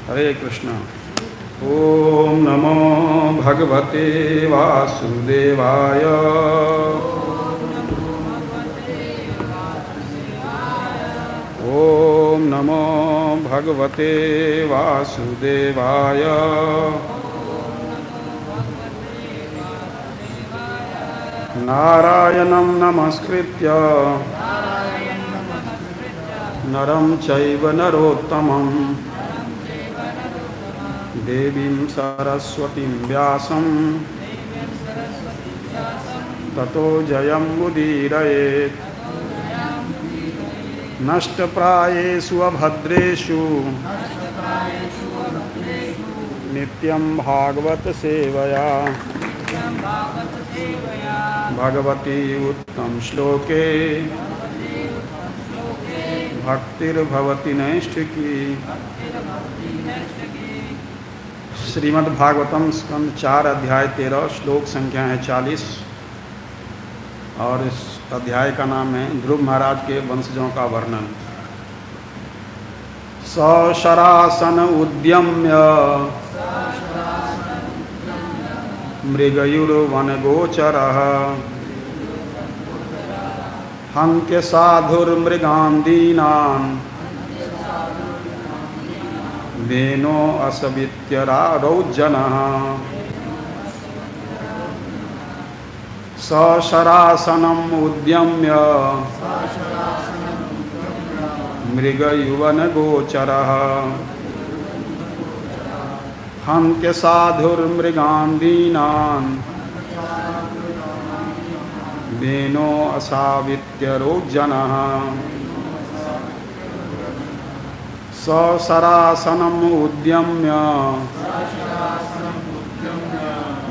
हरे कृष्ण। ओम नमो भगवते वासुदेवाय। ओम नमो भगवते वासुदेवाय। नारायणं नमस्कृत्य नरं चैव नरोत्तमं देवीं सरस्वतीं व्यासं ततो जयमुदीरयेत्। नष्टप्रायेषु अभद्रेषु नित्यं भागवत सेवया भगवती उत्तम श्लोके भक्तिर्भवति नैष्ठिकी। श्रीमद्भागवतम स्कंद 4 अध्याय 13 श्लोक संख्या है 40 और इस अध्याय का नाम है ध्रुव महाराज के वंशजों का वर्णन। सशरासन उद्यम्य मृगयुर्वनगोचरः हन्त्य साधुर्मृगान् दीनान् वेनो असवित्यरारोज्जनः। सशरासनम् उद्यम्य मृगयुवनगोचरः हन्त्य साधुर्मृगान् दीनान् वेनो असावित्यरोज्जनः। सशरासनम् उद्यम्य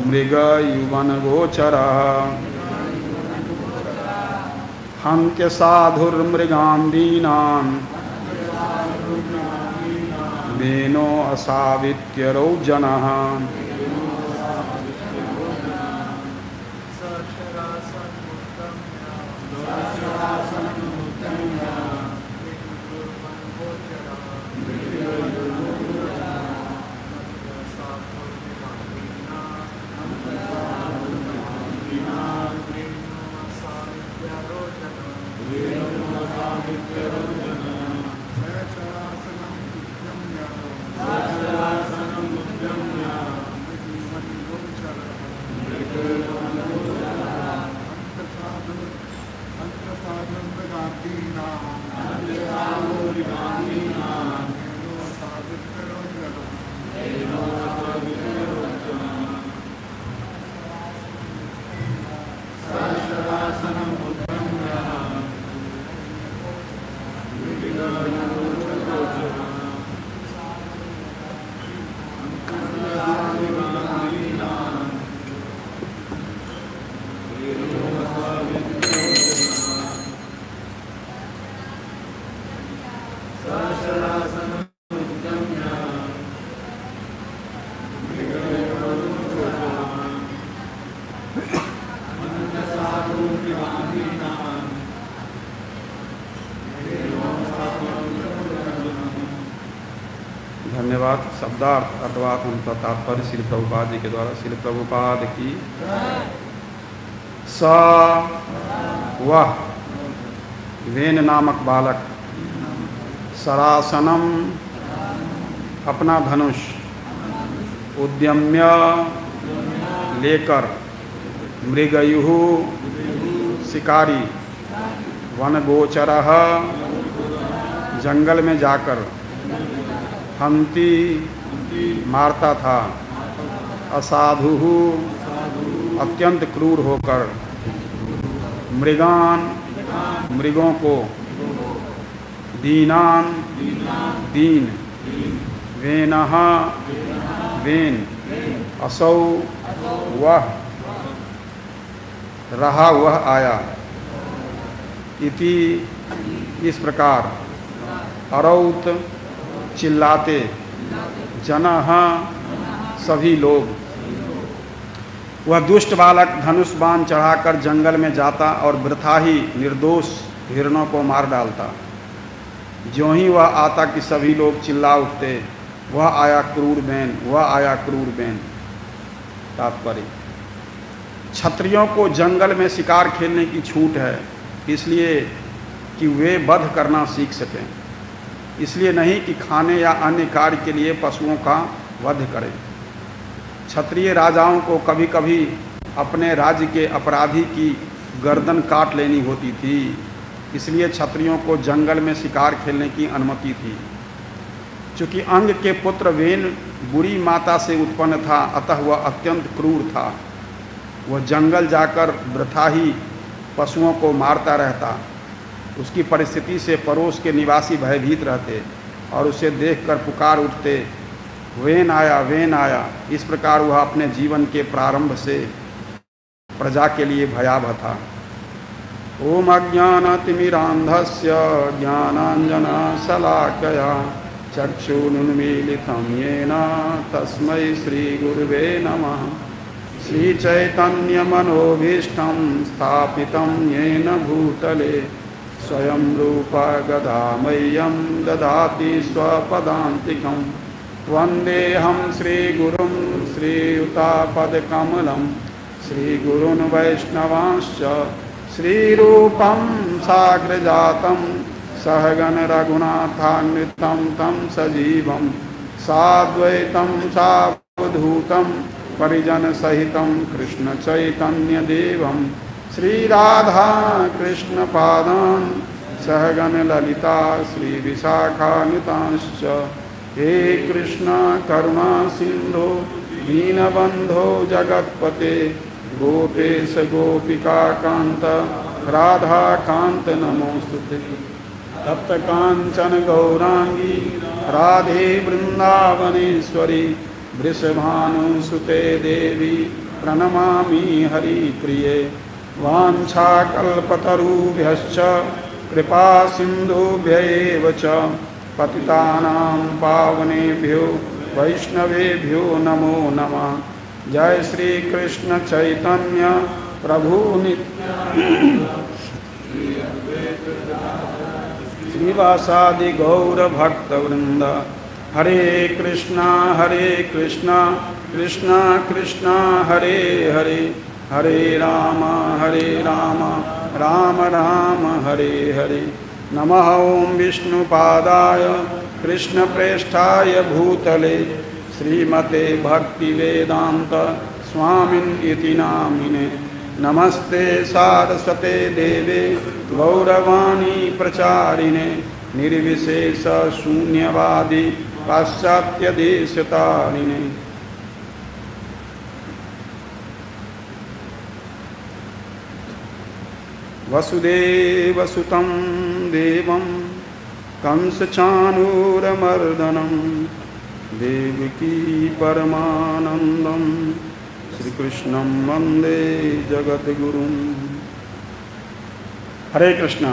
मृगयुवनगोचरः हन्त्य साधुर्मृगान् दीनान् वेनो असावित्यरोज्जनः। धन्यवाद। शब्दार्थ अर्थवाद उनका तात्पर्य श्री प्रभुपाद जी के द्वारा। श्री प्रभुपाद की स वह वेन नामक बालक सरासनम अपना धनुष उद्यम्य लेकर मृगयुः शिकारी वनगोचरः जंगल में जाकर हंती मारता था असाधु अत्यंत क्रूर होकर मृगान मृगों को दीनान दीन वेनः वेन असौ वह रहा वह आया इति इस प्रकार अरौत चिल्लाते जनः सभी लोग। वह दुष्ट बालक धनुष बाण चढ़ाकर जंगल में जाता और वृथा ही निर्दोष हिरणों को मार डालता। ज्यों ही वह आता कि सभी लोग चिल्ला उठते वह आया क्रूर बैन, वह आया क्रूर बैन। तात्पर्य, क्षत्रियों को जंगल में शिकार खेलने की छूट है, इसलिए कि वे वध करना सीख सकें, इसलिए नहीं कि खाने या अन्य कार्य के लिए पशुओं का वध करें। क्षत्रिय राजाओं को कभी कभी अपने राज्य के अपराधी की गर्दन काट लेनी होती थी, इसलिए क्षत्रियों को जंगल में शिकार खेलने की अनुमति थी। चूँकि अंग के पुत्र वेन बुरी माता से उत्पन्न था, अतः वह अत्यंत क्रूर था। वह जंगल जाकर वृथा ही पशुओं को मारता रहता। उसकी परिस्थिति से पड़ोस के निवासी भयभीत रहते और उसे देखकर पुकार उठते, वेन आया, वेन आया। इस प्रकार वह अपने जीवन के प्रारंभ से प्रजा के लिए भयावह था। ओम अज्ञानतिमिरान्धस्य ज्ञानाञ्जनशलाकया चक्षुरुन्मीलितं येन तस्मै श्रीगुरुवे नमः। श्रीचैतन्यमनोभीष्टं स्थापितं येन भूतले स्वयं रूपा गदामह्यं ददाति स्वपदान्तिकं। वन्देऽहं श्रीगुरुं श्रीयुतापदकमलं श्रीगुरून् वैष्णवांश्च श्रीरूपं साग्रजातं सहगण रघुनाथान्वितं तं सजीवं साद्वैतं सावधूतं परिजनसहितं कृष्णचैतन्यदेवं श्रीराधा कृष्णपादान् सहगण ललिता श्रीविशाखान्वितांश्च। हे कृष्ण करुणा सिंधो दीनबंधो जगत्पते गोपेश गोपिका कांत राधा कांत नमोस्तुते। तप्त कांचन गौरांगी राधे वृंदावनेश्वरी वृषभानुसुते देवी प्रणमामि हरिप्रिये। वाञ्छाकल्पतरुभ्यश्च कृपा सिन्धुभ्यैव च पतितानां पावनेभ्यो वैष्णवेभ्यो नमो नमः। जय श्री कृष्ण चैतन्य प्रभु श्रीवासादि गौर भक्तवृंद। हरे कृष्णा कृष्णा कृष्णा हरे हरे, हरे राम राम राम हरे हरे। नमः ओं विष्णुपादाय कृष्णप्रेष्ठाय भूतले श्रीमते भक्तिवेदांत स्वामिन्निति नामिने। नमस्ते सारस्वते देवे गौरवाणी प्रचारिणे निर्विशेष शून्यवादी पाश्चात्यदेशतारिणे। वसुदेवसुतं देवं कंसचाणूरमर्दनं देवकी परमानंदं श्रीकृष्णं वंदे जगद्गुरुं। हरे कृष्णा।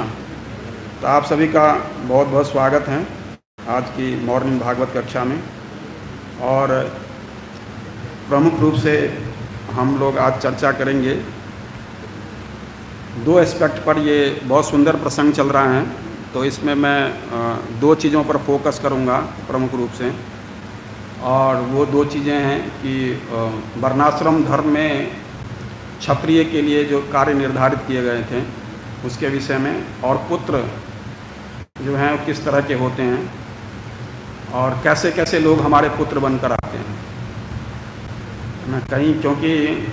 तो आप सभी का बहुत बहुत स्वागत है आज की मॉर्निंग भागवत कक्षा में। और प्रमुख रूप से हम लोग आज चर्चा करेंगे दो एस्पेक्ट पर। ये बहुत सुंदर प्रसंग चल रहा है, तो इसमें मैं दो चीज़ों पर फोकस करूंगा प्रमुख रूप से। और वो दो चीज़ें हैं कि वर्णाश्रम धर्म में क्षत्रिय के लिए जो कार्य निर्धारित किए गए थे उसके विषय में, और पुत्र जो हैं वो किस तरह के होते हैं और कैसे कैसे लोग हमारे पुत्र बनकर आते हैं ना कहीं। क्योंकि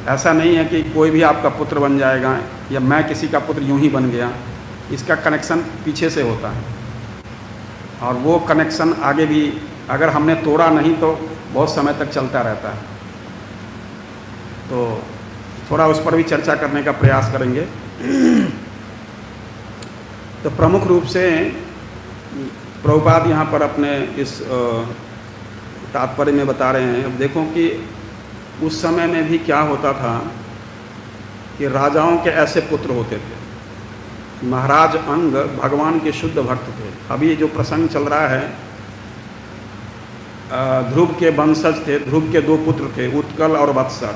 ऐसा नहीं है कि कोई भी आपका पुत्र बन जाएगा या मैं किसी का पुत्र यूं ही बन गया। इसका कनेक्शन पीछे से होता है और वो कनेक्शन आगे भी अगर हमने तोड़ा नहीं तो बहुत समय तक चलता रहता है। तो थोड़ा उस पर भी चर्चा करने का प्रयास करेंगे। तो प्रमुख रूप से प्रभुपाद यहाँ पर अपने इस तात्पर्य में बता रहे हैं। अब देखो कि उस समय में भी क्या होता था कि राजाओं के ऐसे पुत्र होते थे। महाराज अंग भगवान के शुद्ध भक्त थे। अभी जो प्रसंग चल रहा है, ध्रुव के वंशज थे। ध्रुव के दो पुत्र थे, उत्कल और वत्सर।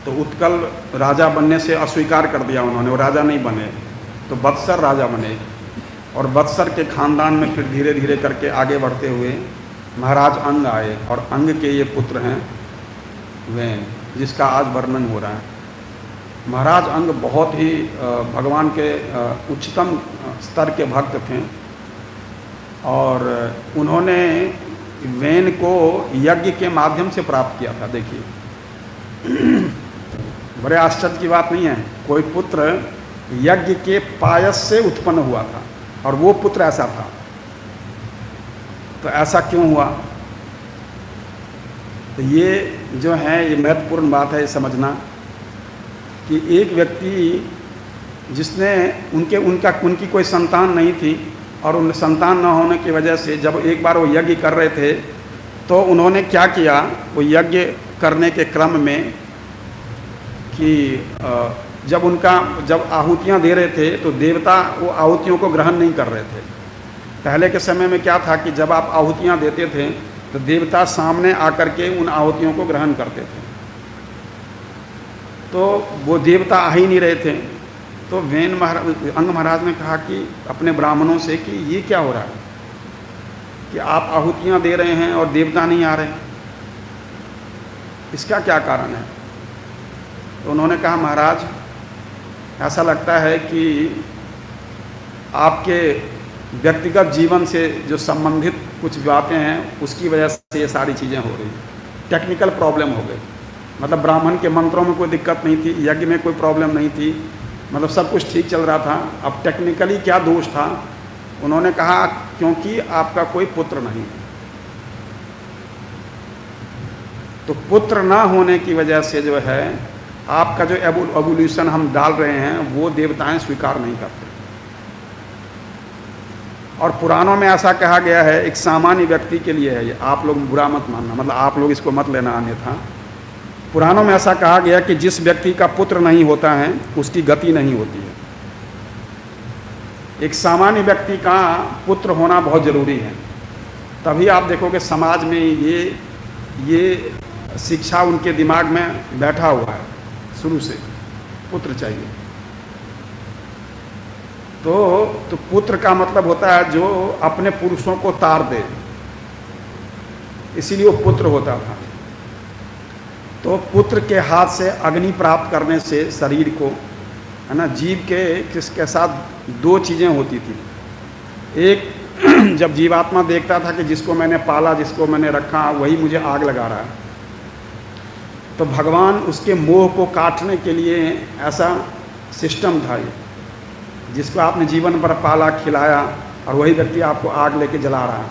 तो उत्कल राजा बनने से अस्वीकार कर दिया उन्होंने, वो राजा नहीं बने। तो वत्सर राजा बने और वत्सर के खानदान में फिर धीरे धीरे करके आगे बढ़ते हुए महाराज अंग आए और अंग के ये पुत्र हैं वेन, जिसका आज वर्णन हो रहा है। महाराज अंग बहुत ही भगवान के उच्चतम स्तर के भक्त थे और उन्होंने वेन को यज्ञ के माध्यम से प्राप्त किया था। देखिए बड़े आश्चर्य की बात नहीं है, कोई पुत्र यज्ञ के पायस से उत्पन्न हुआ था और वो पुत्र ऐसा था। तो ऐसा क्यों हुआ? तो ये जो है ये महत्वपूर्ण बात है समझना कि एक व्यक्ति जिसने उनकी कोई संतान नहीं थी और उन संतान न होने की वजह से जब एक बार वो यज्ञ कर रहे थे तो उन्होंने क्या किया, वो यज्ञ करने के क्रम में कि जब आहुतियाँ दे रहे थे तो देवता वो आहुतियों को ग्रहण नहीं कर रहे थे। पहले के समय में क्या था कि जब आप आहुतियाँ देते थे तो देवता सामने आकर के उन आहुतियों को ग्रहण करते थे, तो वो देवता आ ही नहीं रहे थे। तो वेन अंग महाराज ने कहा कि अपने ब्राह्मणों से कि ये क्या हो रहा है कि आप आहुतियाँ दे रहे हैं और देवता नहीं आ रहे, इसका क्या कारण है? तो उन्होंने कहा महाराज ऐसा लगता है कि आपके व्यक्तिगत जीवन से जो संबंधित कुछ बातें हैं उसकी वजह से ये सारी चीज़ें हो रही, टेक्निकल प्रॉब्लम हो गई। मतलब ब्राह्मण के मंत्रों में कोई दिक्कत नहीं थी, यज्ञ में कोई प्रॉब्लम नहीं थी, मतलब सब कुछ ठीक चल रहा था। अब टेक्निकली क्या दोष था? उन्होंने कहा क्योंकि आपका कोई पुत्र नहीं, तो पुत्र ना होने की वजह से जो है आपका जो एवोल्यूशन हम डाल रहे हैं वो देवताएं स्वीकार नहीं करते। और पुराणों में ऐसा कहा गया है, एक सामान्य व्यक्ति के लिए है ये, आप लोग बुरा मत मानना, मतलब आप लोग इसको मत लेना अन्यथा। पुराणों में ऐसा कहा गया कि जिस व्यक्ति का पुत्र नहीं होता है उसकी गति नहीं होती है। एक सामान्य व्यक्ति का पुत्र होना बहुत ज़रूरी है, तभी आप देखोगे समाज में ये शिक्षा उनके दिमाग में बैठा हुआ है शुरू से, पुत्र चाहिए। तो पुत्र का मतलब होता है जो अपने पुरुषों को तार दे, इसीलिए वो पुत्र होता था। तो पुत्र के हाथ से अग्नि प्राप्त करने से शरीर को, है ना, जीव के साथ दो चीज़ें होती थी। एक जब जीवात्मा देखता था कि जिसको मैंने पाला, जिसको मैंने रखा, वही मुझे आग लगा रहा है, तो भगवान उसके मोह को काटने के लिए ऐसा सिस्टम था ये, जिसको आपने जीवन भर पाला खिलाया और वही व्यक्ति आपको आग लेके जला रहा है।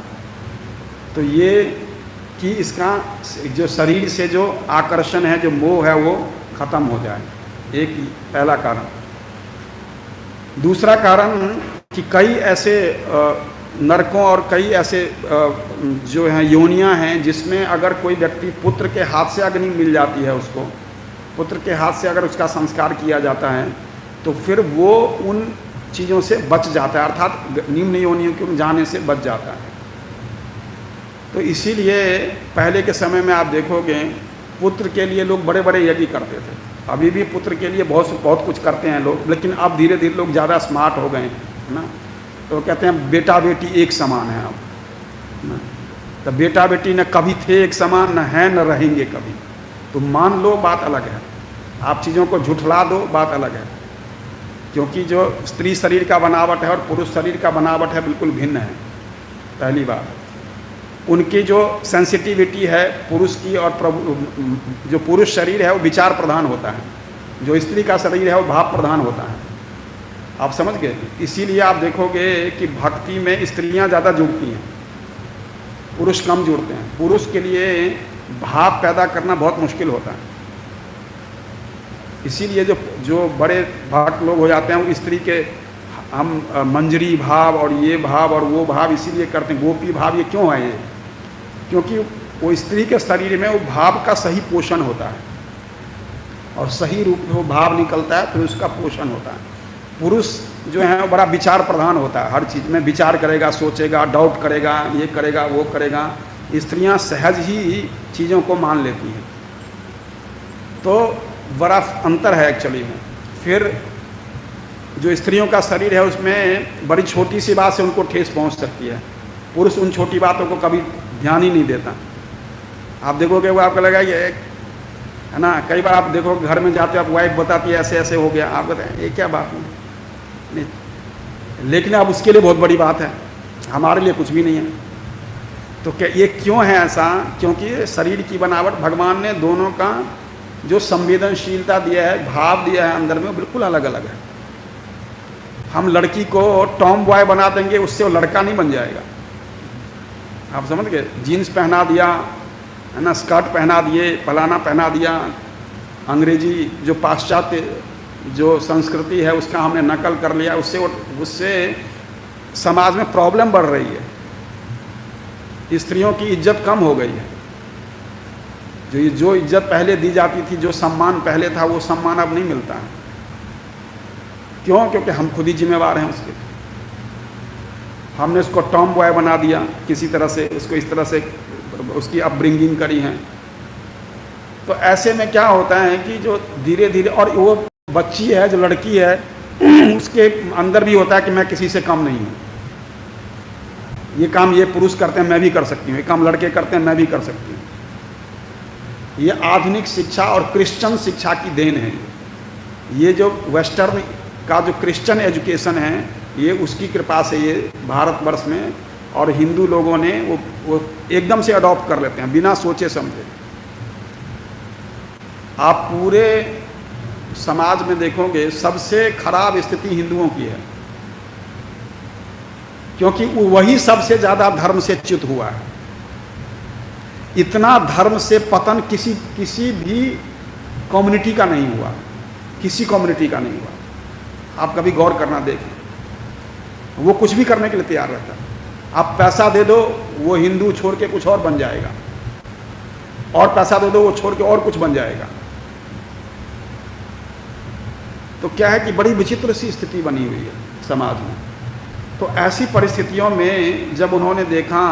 तो ये कि इसका जो शरीर से जो आकर्षण है, जो मोह है, वो ख़त्म हो जाए, एक पहला कारण। दूसरा कारण कि कई ऐसे नरकों और कई ऐसे जो हैं योनियां हैं जिसमें अगर कोई व्यक्ति पुत्र के हाथ से अग्नि मिल जाती है, उसको पुत्र के हाथ से अगर उसका संस्कार किया जाता है तो फिर वो उन चीज़ों से बच जाता है, अर्थात निम्न योनियों के जाने से बच जाता है। तो इसीलिए पहले के समय में आप देखोगे पुत्र के लिए लोग बड़े बड़े यज्ञ करते थे। अभी भी पुत्र के लिए बहुत कुछ करते हैं लोग, लेकिन अब धीरे धीरे लोग ज़्यादा स्मार्ट हो गए हैं, है ना। तो कहते हैं बेटा बेटी एक समान है अब, ना। तो बेटा बेटी न कभी थे एक समान, न है न रहेंगे कभी। तो मान लो बात अलग है, आप चीज़ों को झुठला दो बात अलग है, क्योंकि जो स्त्री शरीर का बनावट है और पुरुष शरीर का बनावट है बिल्कुल भिन्न है। पहली बात, उनकी जो सेंसिटिविटी है पुरुष की, और जो पुरुष शरीर है वो विचार प्रधान होता है, जो स्त्री का शरीर है वो भाव प्रधान होता है। आप समझ गए? इसीलिए आप देखोगे कि भक्ति में स्त्रियां ज़्यादा जुड़ती हैं, पुरुष कम जुड़ते हैं। पुरुष के लिए भाव पैदा करना बहुत मुश्किल होता है, इसीलिए जो बड़े भक्त लोग हो जाते हैं वो स्त्री के हम मंजरी भाव और ये भाव और वो भाव इसीलिए करते हैं। गोपी भाव ये क्यों है? ये क्योंकि वो स्त्री के शरीर में वो भाव का सही पोषण होता है और सही रूप में वो भाव निकलता है, फिर उसका पोषण होता है। पुरुष जो है वो बड़ा विचार प्रधान होता है, हर चीज़ में विचार करेगा, सोचेगा, डाउट करेगा, ये करेगा, वो करेगा। स्त्रियां सहज ही चीज़ों को मान लेती हैं, तो बड़ा अंतर है एक्चुअली में। फिर जो स्त्रियों का शरीर है उसमें बड़ी छोटी सी बात से उनको ठेस पहुंच सकती है, पुरुष उन छोटी बातों को कभी ध्यान ही नहीं देता। आप देखोगे वो आपको लगा ये है ना, कई बार आप देखो घर में जाते हो, आप वाइफ बताती है ऐसे ऐसे हो गया, आप कहते हैं ये क्या बात नहीं, लेकिन अब उसके लिए बहुत बड़ी बात है, हमारे लिए कुछ भी नहीं है। तो क्या ये क्यों है ऐसा? क्योंकि शरीर की बनावट भगवान ने दोनों का जो संवेदनशीलता दिया है, भाव दिया है अंदर में, बिल्कुल अलग अलग है। हम लड़की को टॉम बॉय बना देंगे, उससे वो लड़का नहीं बन जाएगा। आप समझ गए? जीन्स पहना दिया है ना, स्कर्ट पहना दिए, फलाना पहना दिया, अंग्रेजी जो पाश्चात्य जो संस्कृति है उसका हमने नकल कर लिया, उससे समाज में प्रॉब्लम बढ़ रही है, स्त्रियों की इज्जत कम हो गई है। जो इज्जत पहले दी जाती थी, जो सम्मान पहले था, वो सम्मान अब नहीं मिलता है। क्यों? क्योंकि हम खुद ही जिम्मेवार हैं उसके। हमने उसको टॉम बॉय बना दिया किसी तरह से, उसको इस तरह से उसकी अपब्रिंगिंग करी है। तो ऐसे में क्या होता है कि जो धीरे धीरे, और वो बच्ची है जो लड़की है उसके अंदर भी होता है कि मैं किसी से कम नहीं हूँ, ये काम ये पुरुष करते हैं मैं भी कर सकती हूँ, ये काम लड़के करते हैं मैं भी कर सकती हूँ। ये आधुनिक शिक्षा और क्रिश्चियन शिक्षा की देन है। ये जो वेस्टर्न का जो क्रिश्चियन एजुकेशन है, ये उसकी कृपा से ये भारतवर्ष में और हिंदू लोगों ने वो एकदम से अडॉप्ट कर लेते हैं बिना सोचे समझे। आप पूरे समाज में देखोगे सबसे खराब स्थिति हिंदुओं की है, क्योंकि वही सबसे ज़्यादा धर्म से च्युत हुआ है। इतना धर्म से पतन किसी भी कम्युनिटी का नहीं हुआ, किसी कम्युनिटी का नहीं हुआ। आप कभी गौर करना देखें, वो कुछ भी करने के लिए तैयार रहता है। आप पैसा दे दो, वो हिंदू छोड़ के कुछ और बन जाएगा, और पैसा दे दो वो छोड़ के और कुछ बन जाएगा। तो क्या है कि बड़ी विचित्र सी स्थिति बनी हुई है समाज में। तो ऐसी परिस्थितियों में जब उन्होंने देखा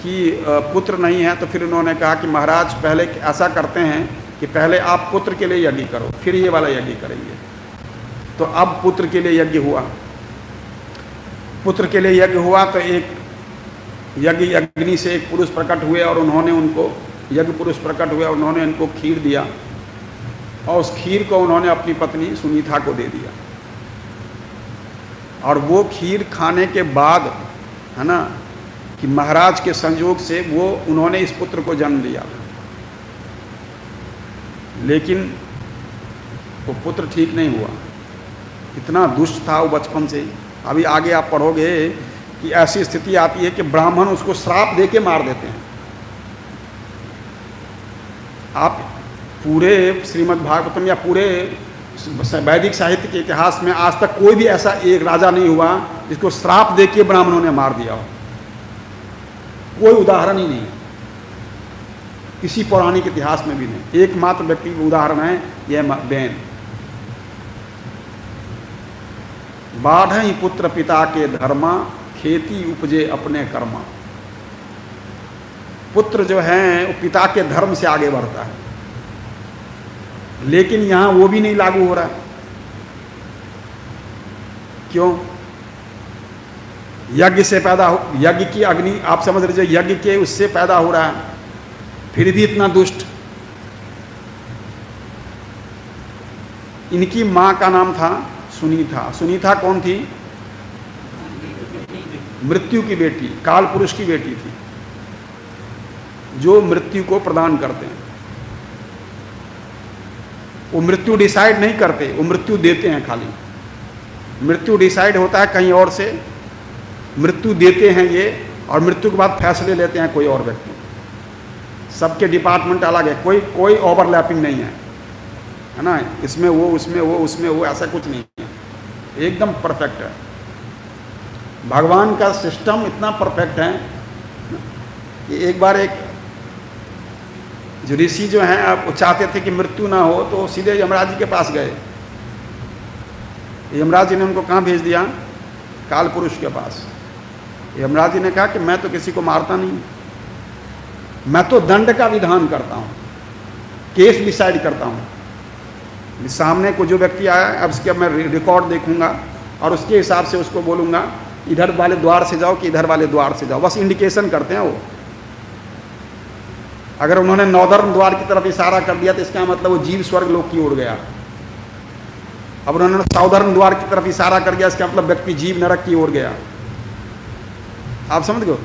कि पुत्र नहीं है, तो फिर उन्होंने कहा कि महाराज पहले ऐसा करते हैं कि पहले आप पुत्र के लिए यज्ञ करो, फिर ये वाला यज्ञ करेंगे। तो अब पुत्र के लिए यज्ञ हुआ। पुत्र के लिए यज्ञ हुआ तो एक यज्ञ अग्नि से एक पुरुष प्रकट हुए, और उन्होंने उनको यज्ञ पुरुष प्रकट हुए और उन्होंने उनको खीर दिया, और उस खीर को उन्होंने अपनी पत्नी सुनीता को दे दिया। और वो खीर खाने के बाद है ना कि महाराज के संयोग से उन्होंने इस पुत्र को जन्म दिया, लेकिन वो पुत्र ठीक नहीं हुआ, इतना दुष्ट था वो बचपन से। अभी आगे आप पढ़ोगे कि ऐसी स्थिति आती है कि ब्राह्मण उसको श्राप दे के मार देते हैं। आप पूरे श्रीमद् भागवतम या पूरे वैदिक साहित्य के इतिहास में आज तक कोई भी ऐसा एक राजा नहीं हुआ जिसको श्राप दे के ब्राह्मणों ने मार दिया हो। कोई उदाहरण ही नहीं है, किसी पौराणिक इतिहास में भी नहीं। एकमात्र व्यक्ति का उदाहरण है यह बेन। बाढ़ ही पुत्र पिता के धर्मा, खेती उपजे अपने कर्मा। पुत्र जो है वो पिता के धर्म से आगे बढ़ता है, लेकिन यहां वो भी नहीं लागू हो रहा है। क्यों? यज्ञ से पैदा हो, यज्ञ की अग्नि आप समझ लीजिए, यज्ञ के उससे पैदा हो रहा है, फिर भी इतना दुष्ट। इनकी मां का नाम था सुनीता। सुनीता कौन थी? मृत्यु की बेटी, काल पुरुष की बेटी थी, जो मृत्यु को प्रदान करते हैं। वो मृत्यु डिसाइड नहीं करते, वो मृत्यु देते हैं खाली। मृत्यु डिसाइड होता है कहीं और से, मृत्यु देते हैं ये, और मृत्यु के बाद फैसले लेते हैं कोई और व्यक्ति। सबके डिपार्टमेंट अलग है, कोई ओवरलैपिंग नहीं है ना। इसमें वो, उसमें वो, उसमें वो, ऐसा कुछ नहीं है, एकदम परफेक्ट है। भगवान का सिस्टम इतना परफेक्ट है कि एक बार एक जो ऋषि जो हैं, आप चाहते थे कि मृत्यु ना हो, तो सीधे यमराज जी के पास गए। यमराज जी ने उनको कहाँ भेज दिया? काल पुरुष के पास। यमराज जी ने कहा कि मैं तो किसी को मारता नहीं, मैं तो दंड का विधान करता हूँ, केस डिसाइड करता हूँ। सामने को जो व्यक्ति आया, अब इसके मैं रिकॉर्ड देखूंगा और उसके हिसाब से उसको बोलूँगा इधर वाले द्वार से जाओ कि इधर वाले द्वार से जाओ। बस इंडिकेशन करते हैं वो, अगर उन्होंने नौदर्न द्वार की तरफ इशारा कर दिया तो इसका मतलब वो जीव स्वर्ग लोक की ओर गया। अब उन्होंने साउदर्न द्वार की तरफ इशारा कर दिया, इसका मतलब व्यक्ति जीव नरक की ओर गया। आप समझ गए,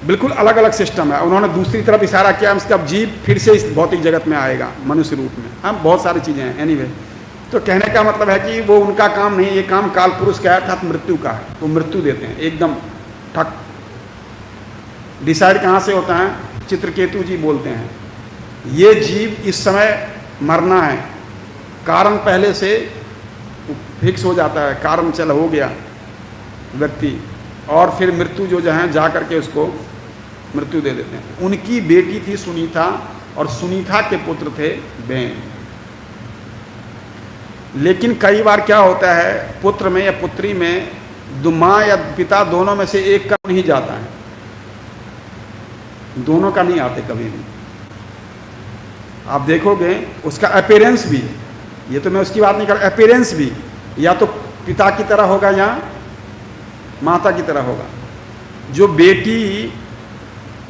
बिल्कुल अलग अलग सिस्टम है। उन्होंने दूसरी तरफ इशारा किया, इसका जीव फिर से इस भौतिक जगत में आएगा मनुष्य रूप में। हाँ, बहुत सारी चीज़ें हैं। एनीवे, तो कहने का मतलब है कि वो उनका काम नहीं, ये काम काल पुरुष का है, अर्थात मृत्यु का है। वो मृत्यु देते हैं एकदम ठक। डिसाइड कहाँ से होता है? चित्रकेतु जी बोलते हैं ये जीव इस समय मरना है, कारण पहले से फिक्स हो जाता है, कारण चल हो गया व्यक्ति, और फिर मृत्यु जो है जा करके उसको मृत्यु दे देते हैं। उनकी बेटी थी सुनीता, और सुनीता के पुत्र थे बेन। लेकिन कई बार क्या होता है, पुत्र में या पुत्री में माँ या पिता दोनों में से एक का नहीं जाता है, दोनों का नहीं आते कभी भी। आप देखोगे उसका अपीयरेंस भी, ये तो मैं उसकी बात नहीं कर, अपीयरेंस भी या तो पिता की तरह होगा या माता की तरह होगा। जो बेटी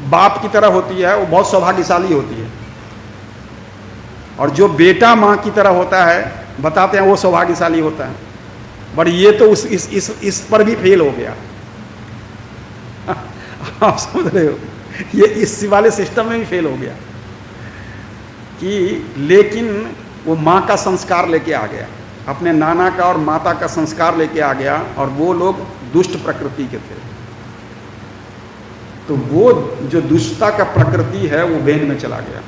बाप की तरह होती है वो बहुत सौभाग्यशाली होती है, और जो बेटा माँ की तरह होता है बताते हैं वो सौभाग्यशाली होता है। बट ये तो इस पर भी फेल हो गया। आप समझ रहे हो, ये इस वाले सिस्टम में भी फेल हो गया कि, लेकिन वो माँ का संस्कार लेके आ गया, अपने नाना का और माता का संस्कार लेके आ गया, और वो लोग दुष्ट प्रकृति के थे। तो वो जो दुष्टता का प्रकृति है वो वेन में चला गया।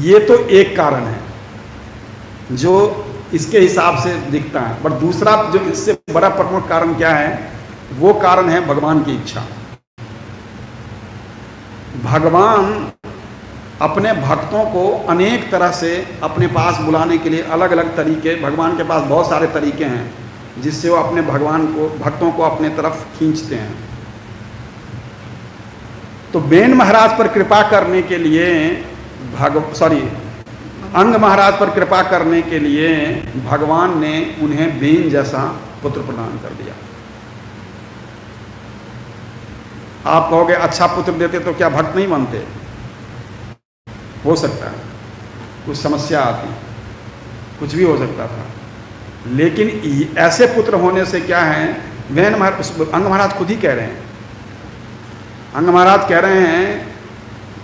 ये तो एक कारण है जो इसके हिसाब से दिखता है। बट दूसरा जो इससे बड़ा प्रमुख कारण क्या है, वो कारण है भगवान की इच्छा। भगवान अपने भक्तों को अनेक तरह से अपने पास बुलाने के लिए अलग अलग तरीके, भगवान के पास बहुत सारे तरीके हैं जिससे वो अपने भक्तों को अपने तरफ खींचते हैं। तो बेन महाराज पर कृपा करने के लिए अंग महाराज पर कृपा करने के लिए भगवान ने उन्हें बेन जैसा पुत्र प्रदान कर दिया। आप कहोगे अच्छा पुत्र देते तो क्या भक्त नहीं बनते? हो सकता है, कुछ समस्या आती, कुछ भी हो सकता था, लेकिन ऐसे पुत्र होने से क्या है, अंग महाराज खुद ही कह रहे हैं, अंग महाराज कह रहे हैं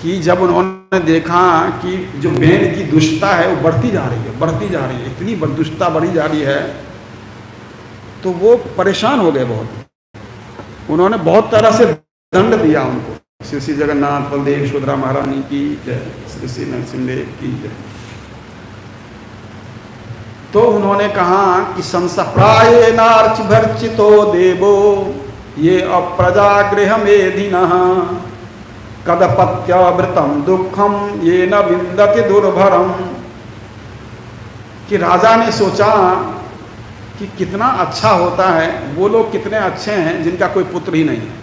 कि जब उन्होंने देखा कि जो बेन की दुष्टता है वो बढ़ती जा रही है, इतनी दुष्टता बढ़ी जा रही है, तो वो परेशान हो गए बहुत। उन्होंने बहुत तरह से दंड दिया उनको। श्री श्री जगन्नाथ बलदेव सुभद्रा महारानी की जय, श्री श्री नरसिंहदेव की जय। तो उन्होंने कहा कि संसप्राये नार्च भर्चितो देवो ये अप्रजागृह मेधिनः कदपत्यावृतम दुखम ये न विंदति दुर्भरम। कि राजा ने सोचा कि कितना अच्छा होता है, वो लोग कितने अच्छे हैं जिनका कोई पुत्र ही नहीं है।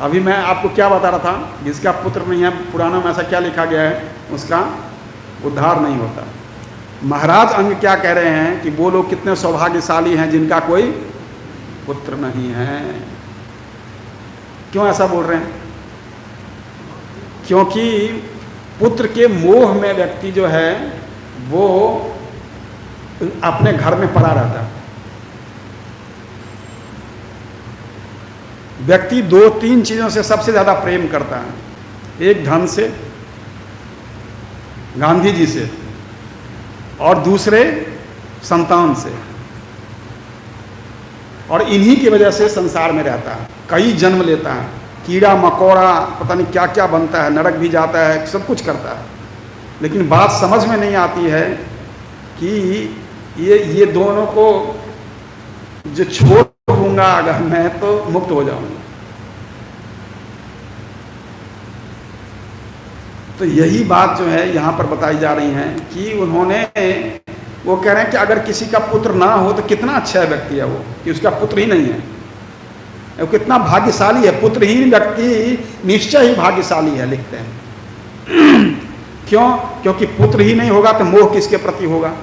अभी मैं आपको क्या बता रहा था, जिसका पुत्र नहीं है, पुराणों में ऐसा क्या लिखा गया है, उसका उद्धार नहीं होता। महाराज अंग क्या कह रहे हैं कि वो लोग कितने सौभाग्यशाली हैं जिनका कोई पुत्र नहीं है। क्यों ऐसा बोल रहे हैं? क्योंकि पुत्र के मोह में व्यक्ति जो है वो अपने घर में पड़ा रहता है। व्यक्ति दो तीन चीजों से सबसे ज्यादा प्रेम करता है, एक धन से, गांधी जी से, और दूसरे संतान से, और इन्हीं की वजह से संसार में रहता है, कई जन्म लेता है, कीड़ा मकोड़ा पता नहीं क्या क्या बनता है, नरक भी जाता है, सब कुछ करता है। लेकिन बात समझ में नहीं आती है कि ये दोनों को जो छोड़ दूंगा अगर मैं तो मुक्त हो जाऊंगा। तो यही बात जो है यहाँ पर बताई जा रही है कि उन्होंने, वो कह रहे हैं कि अगर किसी का पुत्र ना हो तो कितना अच्छा व्यक्ति है वो, कि उसका पुत्र ही नहीं है, वो कितना भाग्यशाली है। पुत्रहीन व्यक्ति निश्चय ही भाग्यशाली है, लिखते हैं। क्यों? क्योंकि पुत्र ही नहीं होगा तो मोह किसके प्रति होगा।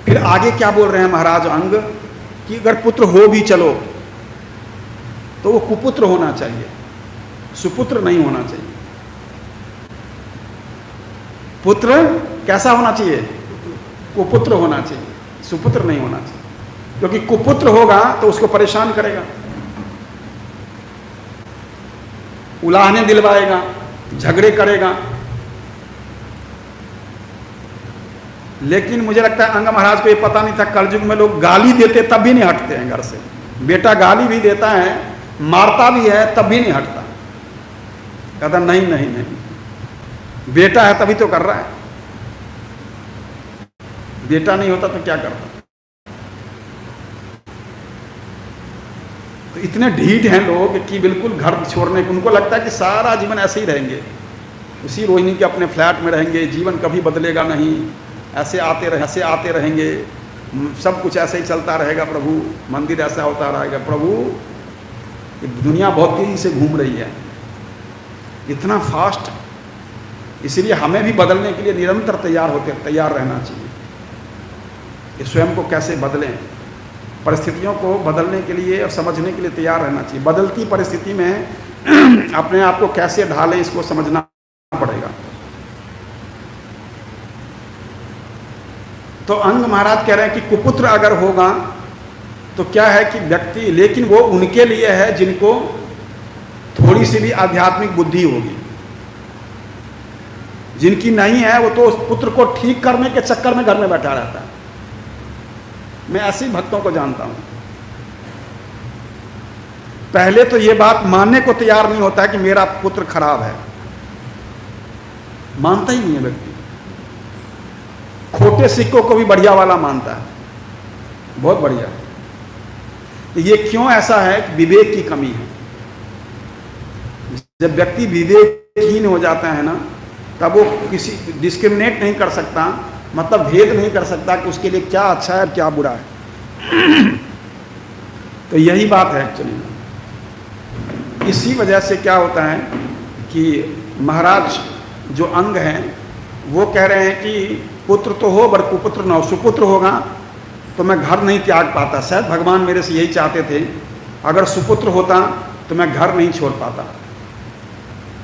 फिर आगे क्या बोल रहे हैं महाराज अंग कि अगर पुत्र हो भी चलो तो वो कुपुत्र होना चाहिए, सुपुत्र नहीं होना चाहिए। पुत्र कैसा होना चाहिए? कुपुत्र होना चाहिए, सुपुत्र नहीं होना चाहिए। क्योंकि कुपुत्र होगा तो उसको परेशान करेगा, उलाहने दिलवाएगा, झगड़े करेगा। लेकिन मुझे लगता है अंग महाराज को ये पता नहीं था, कलयुग में लोग गाली देते तब भी नहीं हटते हैं घर से। बेटा गाली भी देता है, मारता भी है, तब भी नहीं हटता। कहता नहीं नहीं नहीं, बेटा है तभी तो कर रहा है, बेटा नहीं होता तो क्या करता। तो इतने ढीठ हैं लोग कि बिल्कुल घर छोड़ने को उनको लगता है कि सारा जीवन ऐसे ही रहेंगे, उसी रोहिणी के अपने फ्लैट में रहेंगे, जीवन कभी बदलेगा नहीं, ऐसे आते रहेंगे, सब कुछ ऐसे ही चलता रहेगा, प्रभु मंदिर ऐसा होता रहेगा। प्रभु दुनिया बहुत तेजी से घूम रही है, इतना फास्ट, इसलिए हमें भी बदलने के लिए निरंतर तैयार रहना चाहिए कि स्वयं को कैसे बदलें, परिस्थितियों को बदलने के लिए और समझने के लिए तैयार रहना चाहिए। बदलती परिस्थिति में अपने आप को कैसे ढालें, इसको समझना पड़ेगा। तो अंग महाराज कह रहे हैं कि कुपुत्र अगर होगा तो क्या है कि व्यक्ति, लेकिन वो उनके लिए है जिनको थोड़ी सी भी आध्यात्मिक बुद्धि होगी। जिनकी नहीं है वो तो उस पुत्र को ठीक करने के चक्कर में घर में बैठा रहता है। मैं ऐसे भक्तों को जानता हूं, पहले तो ये बात मानने को तैयार नहीं होता है कि मेरा पुत्र खराब है, मानता ही नहीं है व्यक्ति। खोटे सिक्कों को भी बढ़िया वाला मानता है, बहुत बढ़िया। तो ये क्यों ऐसा है कि विवेक की कमी है। जब व्यक्ति विवेकहीन हो जाता है ना, तब वो किसी डिस्क्रिमिनेट नहीं कर सकता, मतलब भेद नहीं कर सकता कि उसके लिए क्या अच्छा है और क्या बुरा है। तो यही बात है एक्चुअली। इसी वजह से क्या होता है कि महाराज जो अंग हैं वो कह रहे हैं कि पुत्र तो हो पर कुपुत्र न हो, सुपुत्र होगा तो मैं घर नहीं त्याग पाता। शायद भगवान मेरे से यही चाहते थे, अगर सुपुत्र होता तो मैं घर नहीं छोड़ पाता,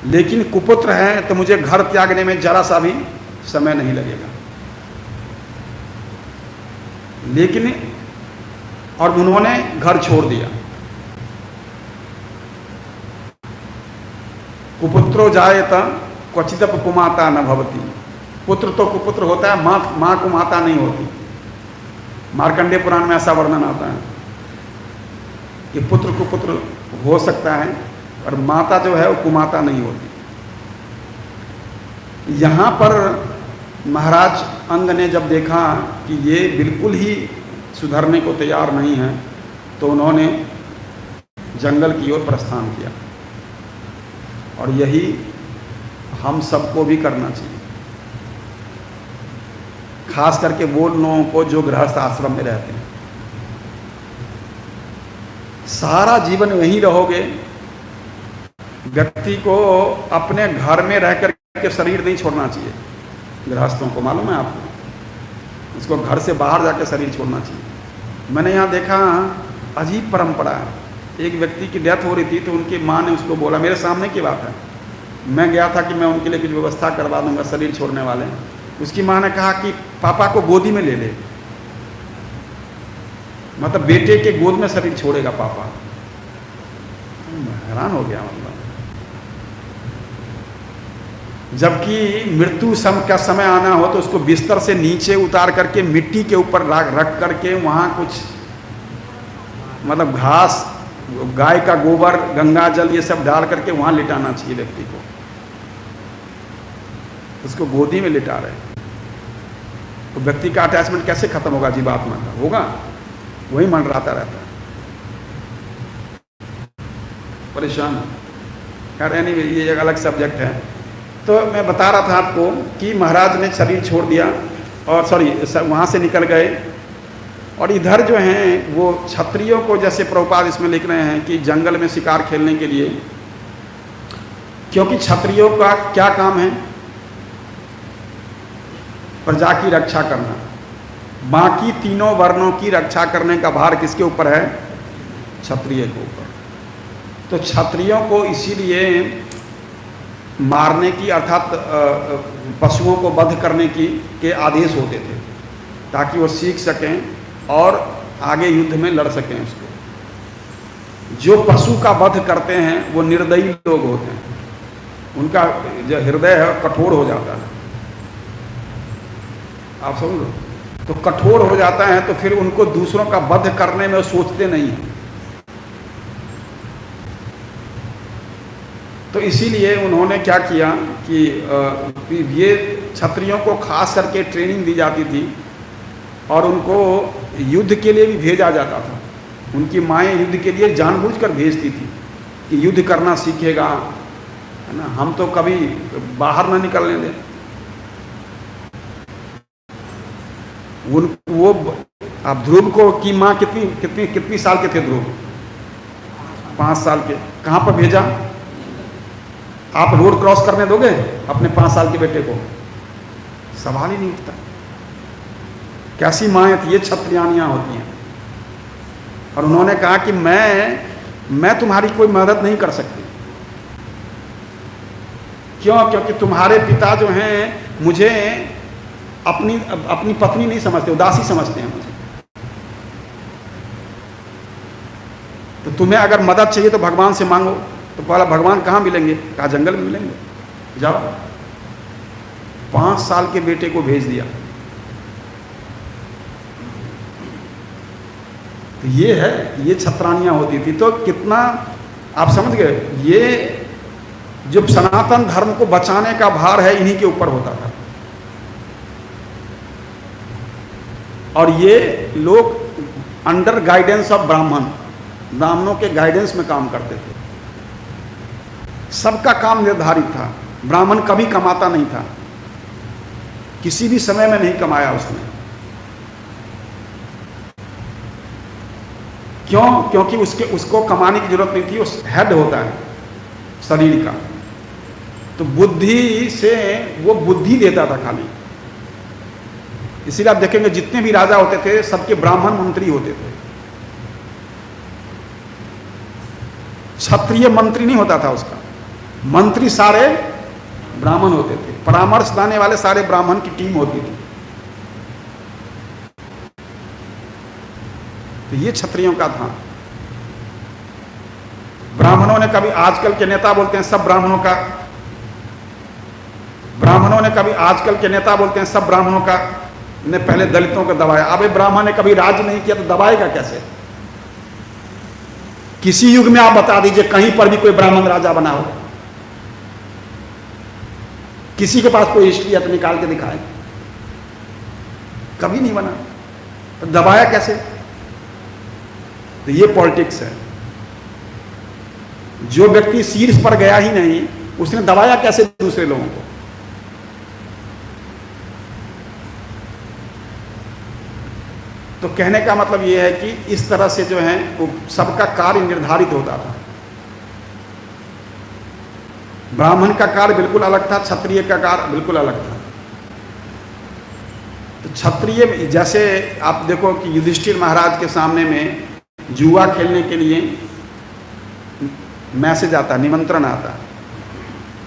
लेकिन कुपुत्र है तो मुझे घर त्यागने में जरा सा भी समय नहीं लगेगा। लेकिन और उन्होंने घर छोड़ दिया। कुपुत्रो जायेत क्वचित कुमाता न भवति। पुत्र तो कुपुत्र होता है, माँ कुमाता नहीं होती। मार्कंडेय पुराण में ऐसा वर्णन आता है कि पुत्र कुपुत्र हो सकता है और माता जो है वो कुमाता नहीं होती। यहाँ पर महाराज अंग ने जब देखा कि ये बिल्कुल ही सुधरने को तैयार नहीं है, तो उन्होंने जंगल की ओर प्रस्थान किया। और यही हम सबको भी करना चाहिए, खास करके वो लोगों को जो गृहस्थ आश्रम में रहते हैं। सारा जीवन वहीं रहोगे, व्यक्ति को अपने घर में रह करके शरीर नहीं छोड़ना चाहिए। गृहस्थों को मालूम है आपको, उसको घर से बाहर जाकर शरीर छोड़ना चाहिए। मैंने यहाँ देखा अजीब परंपरा है। एक व्यक्ति की डेथ हो रही थी तो उनकी माँ ने उसको बोला, मेरे सामने की बात है, मैं गया था कि मैं उनके लिए कुछ व्यवस्था करवा दूंगा, शरीर छोड़ने वाले। उसकी माँ ने कहा कि पापा को गोदी में ले ले, मतलब बेटे के गोद में शरीर छोड़ेगा पापा। हैरान हो गया। मतलब जबकि मृत्यु का समय आना हो तो उसको बिस्तर से नीचे उतार करके मिट्टी के ऊपर रख करके वहाँ कुछ मतलब घास, गाय का गोबर, गंगा जल ये सब डाल करके वहाँ लिटाना चाहिए व्यक्ति को। उसको गोदी में लिटा रहे तो व्यक्ति का अटैचमेंट कैसे खत्म होगा जीवात्मा का? होगा, वही मंडराता रहता है, परेशान। खैर एनीवे ये एक अलग सब्जेक्ट है। तो मैं बता रहा था आपको कि महाराज ने शरीर छोड़ दिया और वहाँ से निकल गए। और इधर जो हैं वो क्षत्रियों को, जैसे प्रभुपाद इसमें लिख रहे हैं कि जंगल में शिकार खेलने के लिए, क्योंकि क्षत्रियों का क्या काम है? प्रजा की रक्षा करना। बाकी तीनों वर्णों की रक्षा करने का भार किसके ऊपर है? क्षत्रिय के ऊपर। तो क्षत्रियों को इसीलिए मारने की अर्थात पशुओं को वध करने के आदेश होते थे, ताकि वो सीख सकें और आगे युद्ध में लड़ सकें उसको। जो पशु का वध करते हैं वो निर्दयी लोग होते हैं, उनका जो हृदय है कठोर हो जाता है, आप समझ लो। तो कठोर हो जाता है तो फिर उनको दूसरों का वध करने में सोचते नहीं हैं। तो इसीलिए उन्होंने क्या किया कि ये क्षत्रियों को खास करके ट्रेनिंग दी जाती थी और उनको युद्ध के लिए भी भेजा जाता था। उनकी माएँ युद्ध के लिए जानबूझकर भेजती थी कि युद्ध करना सीखेगा, है ना, हम तो कभी बाहर ना निकलने दें। वो अब ध्रुव को की माँ कितनी साल के थे ध्रुव? 5 साल के। कहाँ पर भेजा? आप रोड क्रॉस करने दोगे अपने 5 साल के बेटे को? सवाल ही नहीं उठता। कैसी माएँ थी ये, क्षत्रियानियाँ होती हैं। और उन्होंने कहा कि मैं तुम्हारी कोई मदद नहीं कर सकती। क्यों? क्योंकि तुम्हारे पिता जो हैं मुझे अपनी पत्नी नहीं समझते, उदासी समझते हैं मुझे। तो तुम्हें अगर मदद चाहिए तो भगवान से मांगो। तो बोला भगवान कहाँ मिलेंगे? कहा जंगल में मिलेंगे, जाओ। 5 साल के बेटे को भेज दिया। तो ये है, ये छत्रानियाँ होती थी। तो कितना आप समझ गए, ये जो सनातन धर्म को बचाने का भार है इन्हीं के ऊपर होता था। और ये लोग अंडर गाइडेंस ऑफ ब्राह्मणों के गाइडेंस में काम करते थे। सबका काम निर्धारित था। ब्राह्मण कभी कमाता नहीं था, किसी भी समय में नहीं कमाया उसने। क्यों? क्योंकि उसको कमाने की जरूरत नहीं थी, उस हेड होता है शरीर का। तो बुद्धि से वो बुद्धि देता था खाली। इसीलिए आप देखेंगे जितने भी राजा होते थे सबके ब्राह्मण मंत्री होते थे। क्षत्रिय मंत्री नहीं होता था उसका, मंत्री सारे ब्राह्मण होते थे। परामर्श देने वाले सारे ब्राह्मण की टीम होती थी। तो ये क्षत्रियों का था। ब्राह्मणों ने कभी, आजकल के नेता बोलते हैं सब ब्राह्मणों का, ब्राह्मणों ने कभी, आजकल के नेता बोलते हैं सब ब्राह्मणों का ने पहले दलितों को दबाया। अबे ब्राह्मण ने कभी राज नहीं किया तो दबाएगा कैसे? किसी युग में आप बता दीजिए कहीं पर भी कोई ब्राह्मण राजा बना हो? किसी के पास कोई हिस्ट्री है तो निकाल के दिखाए। कभी नहीं बना, तो दबाया कैसे? तो ये पॉलिटिक्स है। जो व्यक्ति शीर्ष पर गया ही नहीं, उसने दबाया कैसे दूसरे लोगों को? तो कहने का मतलब ये है कि इस तरह से जो है वो सबका कार्य निर्धारित होता था। ब्राह्मण का कार्य बिल्कुल अलग था, क्षत्रिय का कार्य बिल्कुल अलग था। तो क्षत्रिय, जैसे आप देखो कि युधिष्ठिर महाराज के सामने में जुआ खेलने के लिए मैसेज आता, निमंत्रण आता,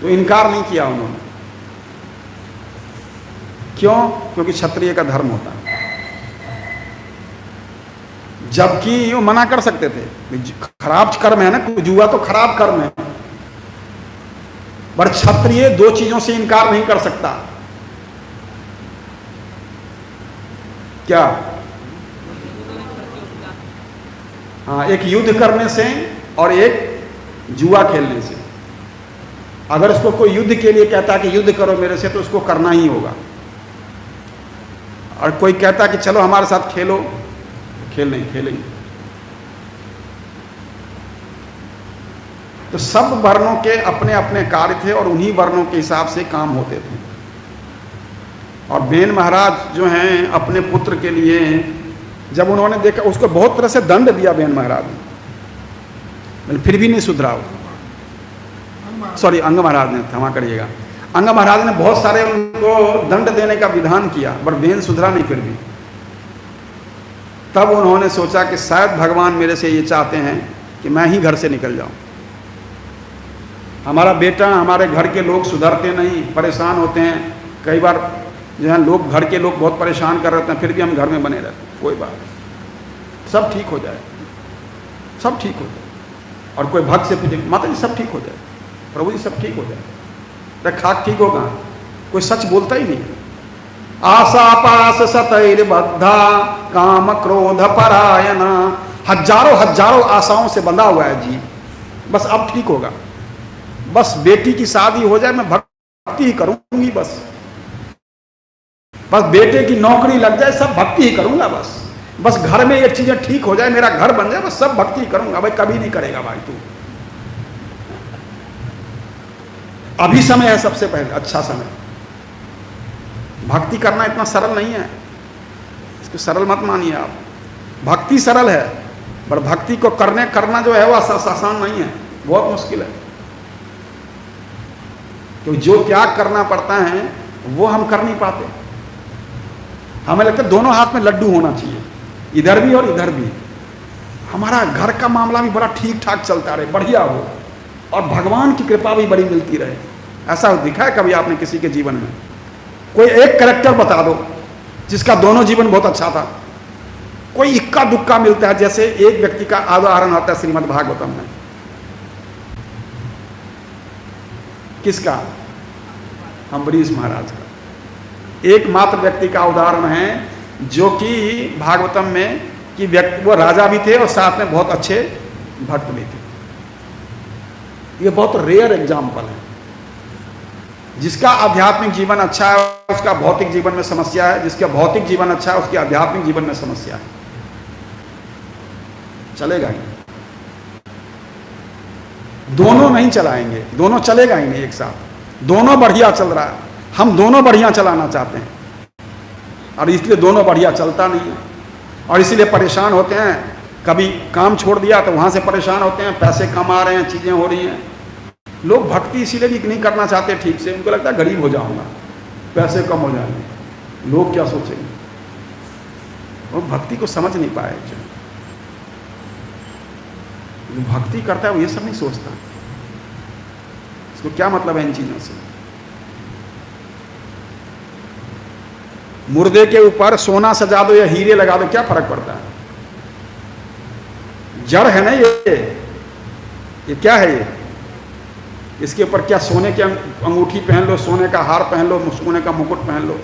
तो इनकार नहीं किया उन्होंने। क्यों? क्योंकि क्षत्रिय का धर्म होता है। जबकि वो मना कर सकते थे, खराब कर्म है ना, जुआ तो खराब कर्म है। पर क्षत्रिय 2 चीजों से इनकार नहीं कर सकता। क्या? हाँ, एक युद्ध करने से और एक जुआ खेलने से। अगर उसको कोई युद्ध के लिए कहता कि युद्ध करो मेरे से, तो उसको करना ही होगा। और कोई कहता कि चलो हमारे साथ खेलो, खेलेंगे। तो सब वर्णों के अपने अपने कार्य थे और उन्हीं वर्णों के हिसाब से काम होते थे। और बेन महाराज जो हैं अपने पुत्र के लिए, जब उन्होंने देखा, उसको बहुत तरह से दंड दिया बेन महाराज ने, फिर भी नहीं सुधरा। सॉरी, अंग महाराज ने, क्षमा करिएगा, अंग महाराज ने बहुत सारे उनको दंड देने का विधान किया, पर बेन सुधरा नहीं फिर भी। तब उन्होंने सोचा कि शायद भगवान मेरे से ये चाहते हैं कि मैं ही घर से निकल जाऊं। हमारा बेटा, हमारे घर के लोग सुधरते नहीं, परेशान होते हैं। कई बार जो है लोग, घर के लोग बहुत परेशान कर रहे हैं, फिर भी हम घर में बने रहते हैं। कोई बात नहीं, सब ठीक हो जाए, सब ठीक हो जाए। और कोई भक्त से पूछे, माता जी सब ठीक हो जाए, प्रभु जी सब ठीक हो जाए। अरे खाक ठीक होगा, कोई सच बोलता ही नहीं। आशा पास सतैर बद्धा काम क्रोध परायण, हजारों हजारों आशाओं से बंधा हुआ है जी, बस अब ठीक होगा। बस बेटी की शादी हो जाए, मैं भक्ति ही करूंगी, बस बेटे की नौकरी लग जाए, सब भक्ति ही करूंगा। बस घर में ये चीजें ठीक हो जाए, मेरा घर बन जाए, बस सब भक्ति ही करूंगा। भाई कभी नहीं करेगा भाई तू, अभी समय है सबसे पहले, अच्छा समय। भक्ति करना इतना सरल नहीं है, इसको सरल मत मानिए आप। भक्ति सरल है, पर भक्ति को करना जो है वो आसान नहीं है, बहुत मुश्किल है। तो जो त्याग करना पड़ता है वो हम कर नहीं पाते। हमें लगता है दोनों हाथ में लड्डू होना चाहिए, इधर भी और इधर भी। हमारा घर का मामला भी बड़ा ठीक ठाक चलता रहे, बढ़िया हो, और भगवान की कृपा भी बड़ी मिलती रहे। ऐसा दिखा है कभी आपने किसी के जीवन में? कोई एक कैरेक्टर बता दो जिसका दोनों जीवन बहुत अच्छा था। कोई इक्का दुक्का मिलता है। जैसे एक व्यक्ति का उदाहरण आता है श्रीमद् भागवतम में। किसका? अम्बरीश महाराज का। एकमात्र व्यक्ति का उदाहरण है जो कि भागवतम में कि व्यक्ति, वो राजा भी थे और साथ में बहुत अच्छे भक्त भी थे। ये बहुत रेयर एग्जाम्पल है। जिसका आध्यात्मिक जीवन अच्छा है उसका भौतिक जीवन में समस्या है, जिसका भौतिक जीवन अच्छा है उसके आध्यात्मिक जीवन में समस्या है। चलेगा ही, दोनों नहीं चलाएंगे, दोनों चलेगा ही नहीं एक साथ। दोनों बढ़िया चल रहा है, हम दोनों बढ़िया चलाना चाहते हैं और इसलिए दोनों बढ़िया चलता नहीं है, और इसलिए परेशान होते हैं। कभी काम छोड़ दिया तो वहां से परेशान होते हैं, पैसे कम आ रहे हैं, चीजें हो रही हैं। लोग भक्ति इसीलिए भी नहीं करना चाहते ठीक से, उनको लगता है गरीब हो जाऊंगा, पैसे कम हो जाएंगे, लोग क्या सोचेंगे। वो भक्ति को समझ नहीं पाए। जो भक्ति करता है वो ये सब नहीं सोचता, इसको क्या मतलब है इन चीजों से। मुर्दे के ऊपर सोना सजा दो या हीरे लगा दो, क्या फर्क पड़ता है? जड़ है ना ये क्या है ये? इसके ऊपर क्या सोने की अंगूठी पहन लो, सोने का हार पहन लो, सोने का मुकुट पहन लो,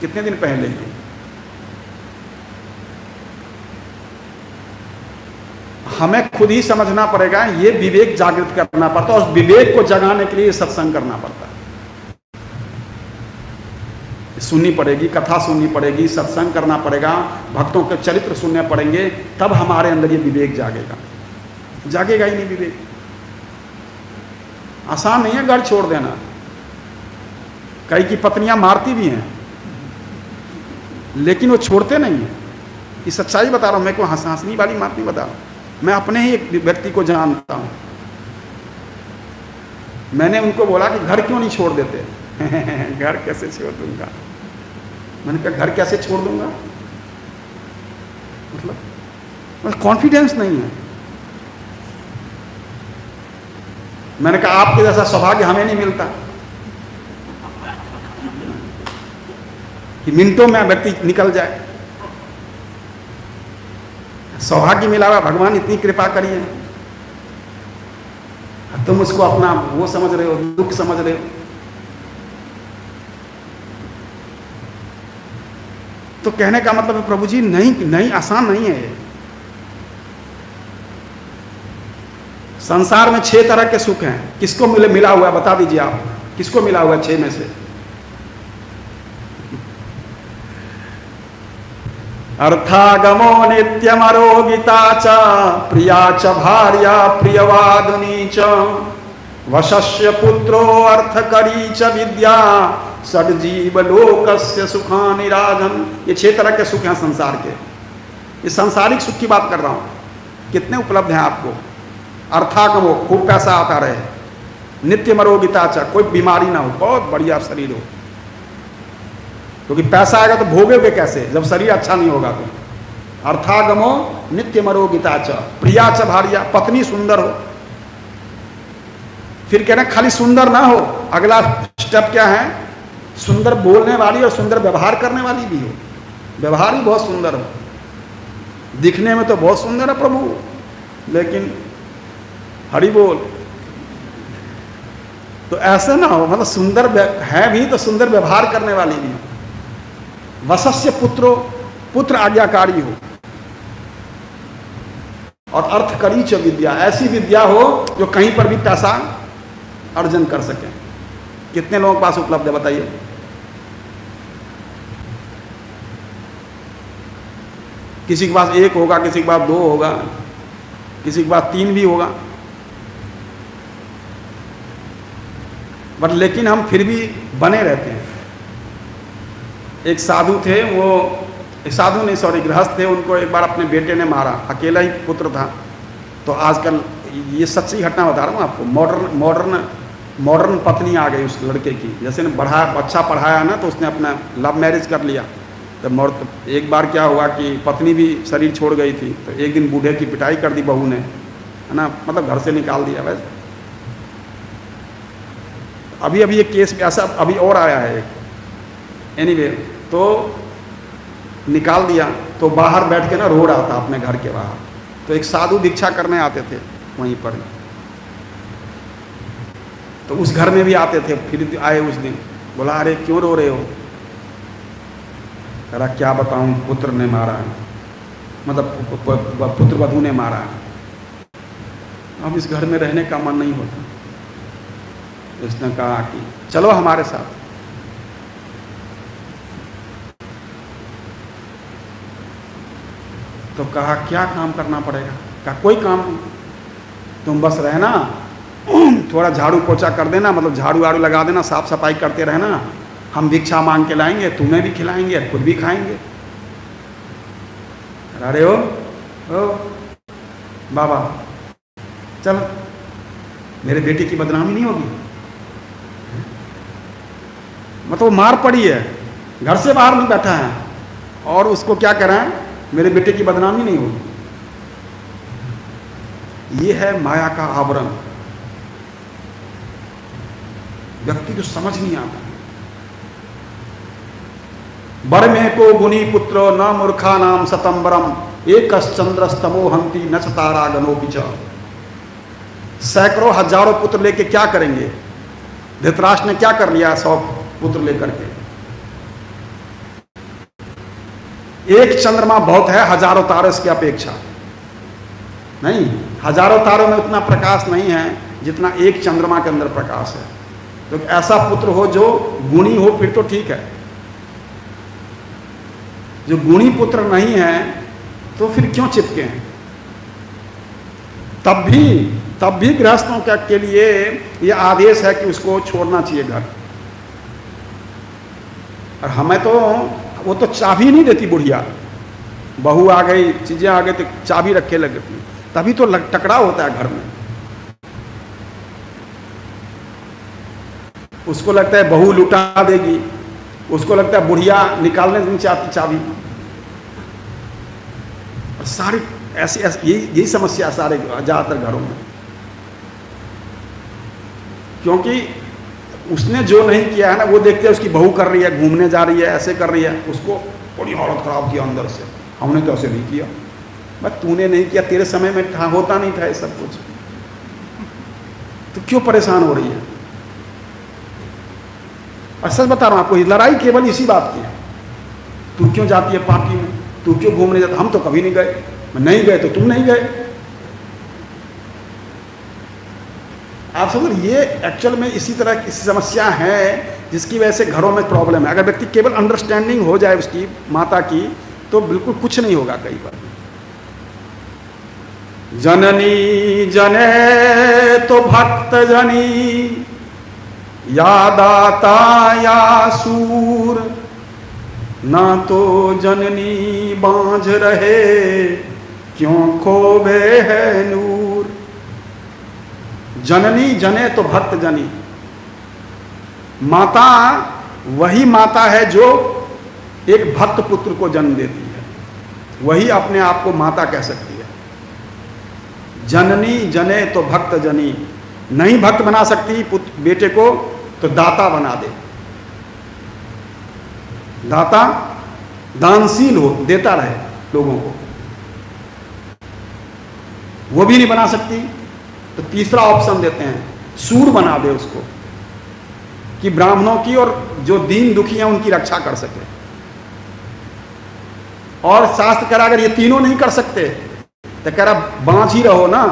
कितने दिन पहन लेंगे? हमें खुद ही समझना पड़ेगा, ये विवेक जागृत करना पड़ता है, और विवेक को जगाने के लिए सत्संग करना पड़ता है। सुननी पड़ेगी, कथा सुननी पड़ेगी, सत्संग करना पड़ेगा, भक्तों के चरित्र सुनने पड़ेंगे, तब हमारे अंदर ये विवेक जागेगा। जागेगा ही नहीं विवेक। आसान नहीं है घर छोड़ देना। कई की पत्नियां मारती भी हैं लेकिन वो छोड़ते नहीं हैं। ये सच्चाई बता रहा हूं, मैं को हंसनी वाली बात नहीं बता रहा हूं, मैं अपने ही एक व्यक्ति को जानता हूं। मैंने उनको बोला कि घर क्यों नहीं छोड़ देते? घर कैसे छोड़ दूंगा? मैंने कहा घर कैसे छोड़ दूंगा, मतलब कॉन्फिडेंस नहीं है। मैंने कहा आपके जैसा सौभाग्य हमें नहीं मिलता कि मिनटों में व्यक्ति निकल जाए। सौभाग्य मिला हुआ, भगवान इतनी कृपा करिए, तुम उसको अपना वो समझ रहे हो, दुख समझ रहे हो। तो कहने का मतलब है प्रभु जी नहीं आसान नहीं है ये। संसार में 6 तरह के सुख हैं। किसको मिला हुआ है बता दीजिए आप, किसको मिला हुआ है 6 में से? अर्थागमो नित्यमरोगिता च प्रिया च भार्या प्रियवादुनी च वशस्य पुत्रो अर्थकरी च विद्या षड्जीव लोकस्य सुखानि राजन। ये 6 तरह के सुख हैं संसार के। ये सांसारिक सुख की बात कर रहा हूं। कितने उपलब्ध हैं आपको? अर्थागमो, खूब पैसा आता रहे, नित्य मरोगिता च, कोई बीमारी ना हो, बहुत बढ़िया शरीर हो, क्योंकि पैसा आएगा तो भोगोगे कैसे जब शरीर अच्छा नहीं होगा तो। अर्थागमो नित्य मरोगिता च प्रिया च भार्या, पत्नी सुंदर हो, फिर कह रहे हैं खाली सुंदर ना हो, अगला स्टेप क्या है, सुंदर बोलने वाली और सुंदर व्यवहार करने वाली भी हो। व्यवहार भी बहुत सुंदर हो, दिखने में तो बहुत सुंदर है प्रभु, लेकिन हरि बोल, तो ऐसे ना हो, मतलब सुंदर है भी तो सुंदर व्यवहार करने वाली भी हो। वशस्य पुत्रो, पुत्र आज्ञाकारी हो, और अर्थकरी च विद्या, ऐसी विद्या हो जो कहीं पर भी पैसा अर्जन कर सके। कितने लोगों के पास उपलब्ध है बताइए? किसी के पास 1 होगा, किसी के पास 2 होगा, किसी के पास 3 भी होगा, बट लेकिन हम फिर भी बने रहते हैं। एक साधु थे, वो एक साधु नहीं सॉरी गृहस्थ थे, उनको एक बार अपने बेटे ने मारा, अकेला ही पुत्र था। तो आजकल ये सच्ची घटना बता रहा हूँ आपको, मॉडर्न पत्नी आ गई उस लड़के की, जैसे ने अच्छा पढ़ाया ना तो उसने अपना लव मैरिज कर लिया। तो एक बार क्या हुआ कि पत्नी भी शरीर छोड़ गई थी, तो एक दिन बूढ़े की पिटाई कर दी बहू ने, है ना, मतलब घर से निकाल दिया। वैसे अभी ये केस ऐसा अभी और आया है एक, एनीवे, तो निकाल दिया, तो बाहर बैठ के ना रो रहा था अपने घर के बाहर। तो एक साधु भिक्षा करने आते थे वहीं पर, तो उस घर में भी आते थे। फिर आए उस दिन, बोला अरे क्यों रो रहे हो? कह रहा क्या बताऊं, पुत्र ने मारा है, मतलब पुत्र वधू ने मारा है, अब इस घर में रहने का मन नहीं होता। उसने कहा कि चलो हमारे साथ। तो कहा क्या काम करना पड़ेगा? कहा कोई काम नहीं, तुम बस रहना, थोड़ा झाड़ू पोछा कर देना, मतलब झाड़ू वाड़ू लगा देना, साफ सफाई करते रहना, हम भिक्षा मांग के लाएंगे, तुम्हें भी खिलाएंगे, खुद भी खाएंगे। अरे ओ बाबा चल, मेरे बेटे की बदनामी नहीं होगी। मतलब मार पड़ी है, घर से बाहर नहीं बैठा है, और उसको क्या करें, मेरे बेटे की बदनामी नहीं होगी। ये है माया का आवरण, व्यक्ति को समझ नहीं आता। बर में को गुणी पुत्र न मूर्खा नाम सतंबरम, एक चंद्रस्तमो हंति न तारा गनोपिच। सैकड़ों हजारों पुत्र लेके क्या करेंगे? धृतराष्ट्र ने क्या कर लिया 100 पुत्र लेकर के? एक चंद्रमा बहुत है हजारों तारों की अपेक्षा। नहीं, हजारों तारों में उतना प्रकाश नहीं है जितना एक चंद्रमा के अंदर प्रकाश है। तो ऐसा पुत्र हो जो गुणी हो, फिर तो ठीक है। जो गुणी पुत्र नहीं है तो फिर क्यों चिपके हैं? तब भी गृहस्थों के लिए यह आदेश है कि उसको छोड़ना चाहिए घर। और हमें तो वो तो चाबी नहीं देती बुढ़िया, बहू आ गई, चीजें आ गई तो चाबी रखे लगती, तभी तो टकराव होता है घर में। उसको लगता है बहू लुटा देगी, उसको लगता है बुढ़िया निकालने नहीं चाहती चाबी। और सारी ऐसी यही समस्या सारे ज्यादातर घरों में, क्योंकि उसने जो नहीं किया है ना, वो देखते हैं उसकी बहू कर रही है, घूमने जा रही है, ऐसे कर रही है, उसको बड़ी हालत खराब किया अंदर से, हमने तो ऐसे नहीं किया। बस तूने नहीं किया, तेरे समय में होता नहीं था ये सब कुछ, तो क्यों परेशान हो रही है? और सच बता रहा हूं आपको, लड़ाई केवल इसी बात की है। तू क्यों जाती है पार्टी में, तू क्यों घूमने जाता? हम तो कभी नहीं गए, नहीं गए तो तुम नहीं गए। आप समझ, ये एक्चुअल में इसी तरह की समस्या है जिसकी वजह से घरों में प्रॉब्लम है। अगर व्यक्ति केवल अंडरस्टैंडिंग हो जाए उसकी माता की, तो बिल्कुल कुछ नहीं होगा। कई बार जननी जने तो भक्त जनी, या दाता या सूर, ना तो जननी बांझ रहे, क्यों खोबे है नूर। जननी जने तो भक्त जनी, माता वही माता है जो एक भक्त पुत्र को जन्म देती है, वही अपने आप को माता कह सकती है। जननी जने तो भक्त जनी, नहीं भक्त बना सकती बेटे को तो दाता बना दे। दाता दानशील हो, देता रहे लोगों को। वो भी नहीं बना सकती तो तीसरा ऑप्शन देते हैं, सूर बना दे उसको, कि ब्राह्मणों की और जो दीन दुखी हैं उनकी रक्षा कर सके। और शास्त्र कह रहा अगर ये तीनों नहीं कर सकते तो कह रहा बांझ ही रहो ना,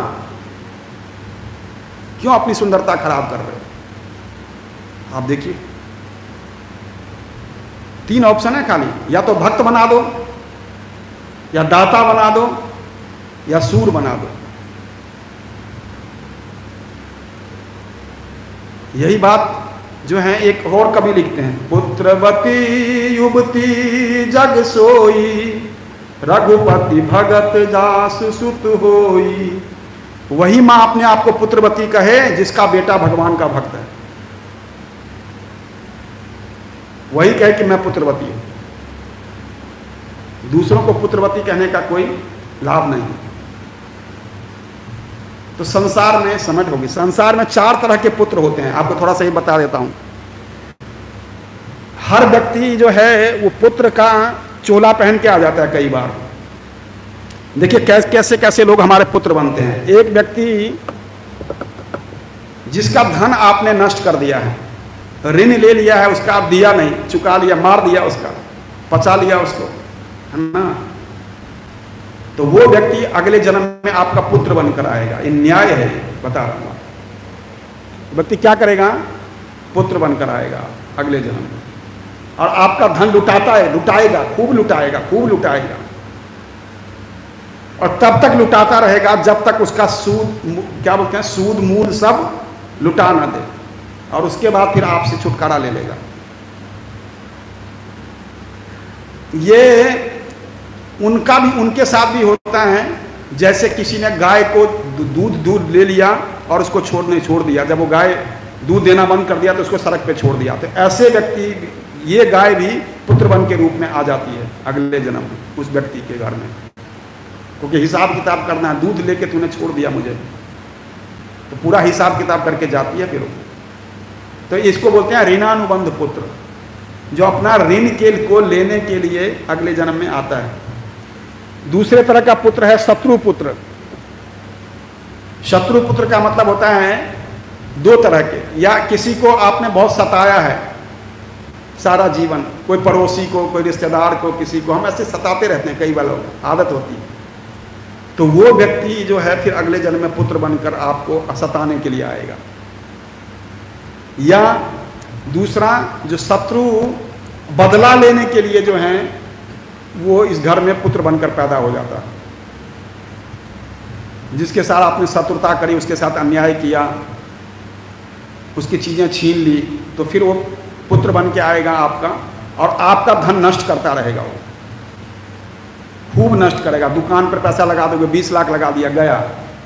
क्यों अपनी सुंदरता खराब कर रहे हो। आप देखिए 3 ऑप्शन है खाली, या तो भक्त बना दो, या दाता बना दो, या सूर बना दो। यही बात जो है एक और कवि लिखते हैं, पुत्रवती युवती जग सोई, रघुपति भगत जास सुत होई। वही मां अपने आप को पुत्रवती कहे जिसका बेटा भगवान का भक्त है, वही कहे कि मैं पुत्रवती हूं। दूसरों को पुत्रवती कहने का कोई लाभ नहीं। तो संसार में समझ होगी, संसार में 4 तरह के पुत्र होते हैं। आपको थोड़ा सा ही बता देता हूं। हर व्यक्ति जो है वो पुत्र का चोला पहन के आ जाता है कई बार। देखिए कैसे कैसे लोग हमारे पुत्र बनते हैं। एक व्यक्ति जिसका धन आपने नष्ट कर दिया है, ऋण ले लिया है उसका, आप दिया नहीं, चुका लिया, मार दिया उसका, पचा लिया उसको, है ना, तो वो व्यक्ति अगले जन्म में आपका पुत्र बनकर आएगा। ये न्याय है, बता रहा हूं। व्यक्ति क्या करेगा, पुत्र बनकर आएगा अगले जन्म में, और आपका धन लुटाता है, लुटाएगा, खूब लुटाएगा, खूब लुटाएगा, और तब तक लुटाता रहेगा जब तक उसका सूद, क्या बोलते हैं, सूद मूल सब लुटा ना दे, और उसके बाद फिर आपसे छुटकारा ले लेगा। ये उनका भी, उनके साथ भी होता है। जैसे किसी ने गाय को दूध ले लिया और उसको छोड़ दिया, जब वो गाय दूध देना बंद कर दिया तो उसको सड़क पे छोड़ दिया। तो ऐसे व्यक्ति, ये गाय भी पुत्र बन के रूप में आ जाती है अगले जन्म में उस व्यक्ति के घर में, क्योंकि हिसाब किताब करना है। दूध लेके तूने छोड़ दिया मुझे, तो पूरा हिसाब किताब करके जाती है फिर वो। तो इसको बोलते हैं ऋणानुबंध पुत्र, जो अपना ऋण को लेने के लिए अगले जन्म में आता है। दूसरे तरह का पुत्र है शत्रु पुत्र। शत्रु पुत्र का मतलब होता है 2 तरह के, या किसी को आपने बहुत सताया है सारा जीवन, कोई पड़ोसी को, कोई रिश्तेदार को, किसी को हम ऐसे सताते रहते हैं, कई बार आदत होती है, तो वो व्यक्ति जो है फिर अगले जन्म में पुत्र बनकर आपको सताने के लिए आएगा। या दूसरा जो शत्रु बदला लेने के लिए जो है वो इस घर में पुत्र बनकर पैदा हो जाता है। जिसके साथ आपने शत्रुता करी, उसके साथ अन्याय किया, उसकी चीजें छीन ली, तो फिर वो पुत्र बन के आएगा आपका, और आपका धन नष्ट करता रहेगा। वो खूब नष्ट करेगा। दुकान पर पैसा लगा दोगे, 20 लाख लगा दिया, गया,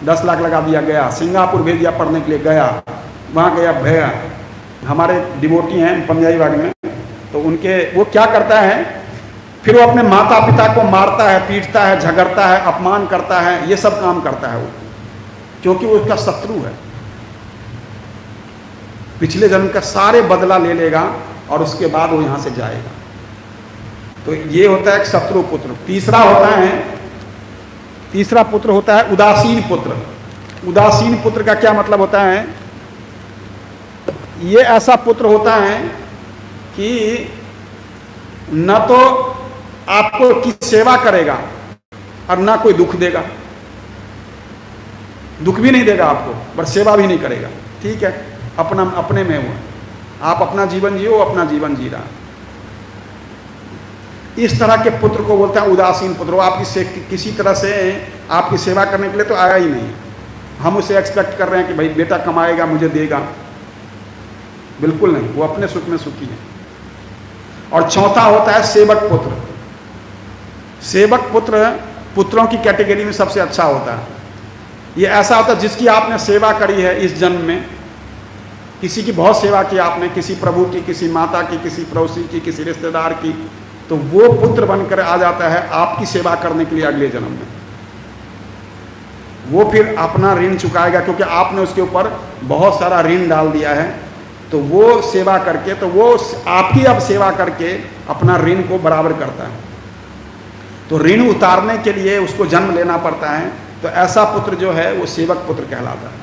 10 लाख लगा दिया, गया, सिंगापुर भेज दिया पढ़ने के लिए, गया, वहाँ गया, भैया। हमारे डिवोटी हैं पंजाबी बाग में, तो उनके वो क्या करता है, फिर वो अपने माता पिता को मारता है, पीटता है, झगड़ता है, अपमान करता है, ये सब काम करता है वो, क्योंकि वो उसका शत्रु है। पिछले जन्म का सारे बदला ले लेगा और उसके बाद वो यहाँ से जाएगा। तो ये होता है एक शत्रु पुत्र। तीसरा पुत्र होता है उदासीन पुत्र। उदासीन पुत्र का क्या मतलब होता है, ये ऐसा पुत्र होता है कि न तो आपको की सेवा करेगा और ना कोई दुख देगा, दुख भी नहीं देगा आपको, पर सेवा भी नहीं करेगा। ठीक है, अपना अपने में हुआ, आप अपना जीवन जियो, अपना जीवन जी रहा। इस तरह के पुत्र को बोलते हैं उदासीन पुत्र। वो आपकी किसी तरह से आपकी सेवा करने के लिए तो आया ही नहीं, हम उसे एक्सपेक्ट कर रहे हैं कि भाई बेटा कमाएगा मुझे देगा, बिल्कुल नहीं, वो अपने सुख में सुखी है। और चौथा होता है सेवक पुत्र। सेवक पुत्र पुत्रों की कैटेगरी में सबसे अच्छा होता है। ये ऐसा होता है जिसकी आपने सेवा करी है इस जन्म में, किसी की बहुत सेवा की आपने, किसी प्रभु की, किसी माता की, किसी पड़ोसी की, किसी रिश्तेदार की, तो वो पुत्र बनकर आ जाता है आपकी सेवा करने के लिए अगले जन्म में। वो फिर अपना ऋण चुकाएगा, क्योंकि आपने उसके ऊपर बहुत सारा ऋण डाल दिया है। तो वो सेवा करके, तो वो आपकी अब सेवा करके अपना ऋण को बराबर करता है। तो ऋण उतारने के लिए उसको जन्म लेना पड़ता है। तो ऐसा पुत्र जो है वो सेवक पुत्र कहलाता है।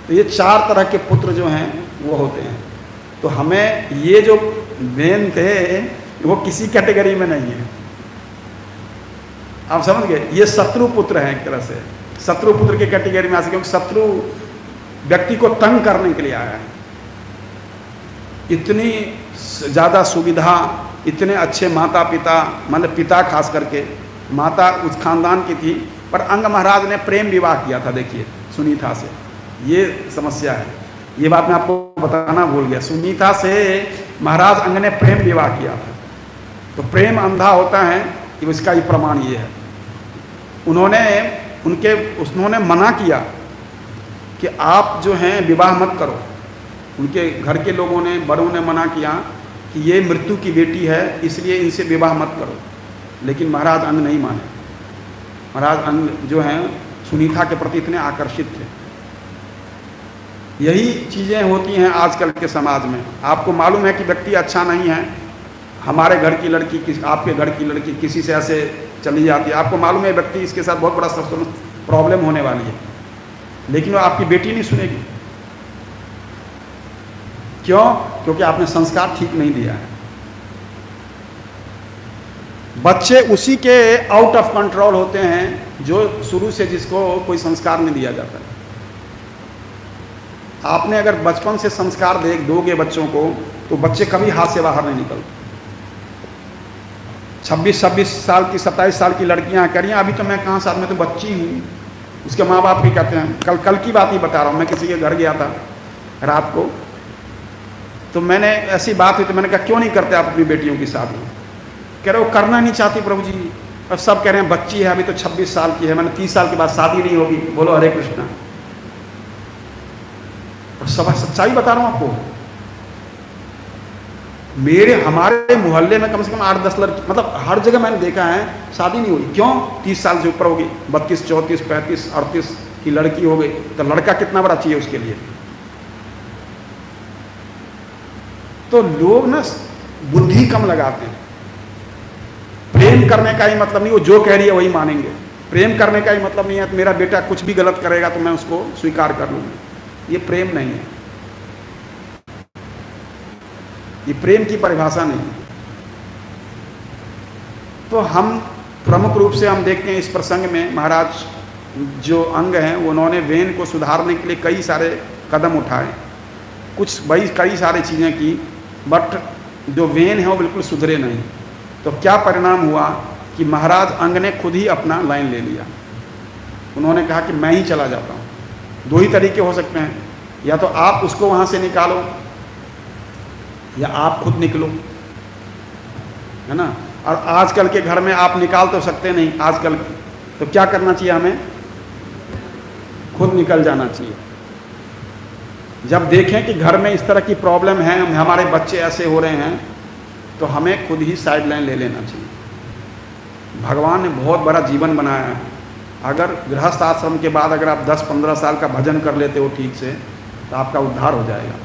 तो ये 4 तरह के पुत्र जो हैं वो होते हैं। तो हमें ये जो वेन थे वो किसी कैटेगरी में नहीं है, आप समझ गए। ये शत्रु पुत्र हैं, एक तरह से शत्रु पुत्र के कैटेगरी में आ सके, क्योंकि शत्रु व्यक्ति को तंग करने के लिए आया है। इतनी ज़्यादा सुविधा, इतने अच्छे माता पिता, मतलब पिता खास करके, माता उस खानदान की थी, पर अंग महाराज ने प्रेम विवाह किया था। देखिए सुनीता से, ये समस्या है। ये बात मैं आपको बताना भूल गया। सुनीता से महाराज अंग ने प्रेम विवाह किया था। तो प्रेम अंधा होता है, कि इसका ही प्रमाण ये है। उन्होंने मना किया कि आप जो हैं विवाह मत करो। उनके घर के लोगों ने, बड़ों ने मना किया कि ये मृत्यु की बेटी है, इसलिए इनसे विवाह मत करो। लेकिन महाराज अंग नहीं माने। महाराज अंग जो हैं सुनीता के प्रति इतने आकर्षित थे। यही चीज़ें होती हैं आजकल के समाज में। आपको मालूम है कि व्यक्ति अच्छा नहीं है, हमारे घर की लड़की, आपके घर की लड़की किसी से ऐसे चली जाती है, आपको मालूम है व्यक्ति इसके साथ बहुत बड़ा प्रॉब्लम होने वाली है, लेकिन वो आपकी बेटी नहीं सुनेगी। क्यों? क्योंकि आपने संस्कार ठीक नहीं दिया है। बच्चे उसी के आउट ऑफ कंट्रोल होते हैं जो शुरू से जिसको कोई संस्कार नहीं दिया जाता है। आपने अगर बचपन से संस्कार दोगे बच्चों को, तो बच्चे कभी हाथ से बाहर नहीं निकलते। 26 साल की, 27 साल की लड़कियां कह रही हैं अभी तो मैं कहाँ साथ में, तो बच्ची हूँ। उसके माँ बाप भी कहते हैं, कल की बात ही बता रहा हूँ, मैं किसी के घर गया था रात को, तो मैंने ऐसी बात हुई, तो मैंने कहा क्यों नहीं करते आप अपनी बेटियों की शादी? कह रहे वो करना नहीं चाहती प्रभु जी। अब सब कह रहे हैं बच्ची है, अभी तो 26 साल की है, मैंने 30 साल के बाद शादी नहीं होगी। बोलो हरे कृष्णा। और सब सच्चाई बता रहा हूँ आपको। हमारे मोहल्ले में कम से कम 8-10 लड़की, मतलब हर जगह मैंने देखा है शादी नहीं हुई। क्यों? 30 साल से ऊपर होगी, 32, 34, 35, 38 की लड़की हो गई, तो लड़का कितना बड़ा चाहिए उसके लिए? तो लोग ना बुद्धि कम लगाते हैं। प्रेम करने का ही मतलब नहीं वो जो कह रही है वही मानेंगे। प्रेम करने का ही मतलब नहीं है कि मेरा बेटा कुछ भी गलत करेगा तो मैं उसको स्वीकार कर लूँगा। ये प्रेम नहीं है, ये प्रेम की परिभाषा नहीं है। तो हम प्रमुख रूप से हम देखते हैं इस प्रसंग में महाराज जो अंग हैं उन्होंने वेन को सुधारने के लिए कई सारे कदम उठाए, कई सारी चीज़ें की, बट जो वेन है वो बिल्कुल सुधरे नहीं। तो क्या परिणाम हुआ कि महाराज अंग ने खुद ही अपना लाइन ले लिया। उन्होंने कहा कि मैं ही चला जाता हूँ। 2 ही तरीके हो सकते हैं, या तो आप उसको वहाँ से निकालो या आप खुद निकलो, है ना। और आजकल के घर में आप निकाल तो सकते नहीं आजकल, तो क्या करना चाहिए? हमें खुद निकल जाना चाहिए। जब देखें कि घर में इस तरह की प्रॉब्लम है, हमारे बच्चे ऐसे हो रहे हैं, तो हमें खुद ही साइड लाइन ले लेना चाहिए। भगवान ने बहुत बड़ा जीवन बनाया है। अगर गृहस्थ आश्रम के बाद अगर आप 10-15 साल का भजन कर लेते हो ठीक से, तो आपका उद्धार हो जाएगा।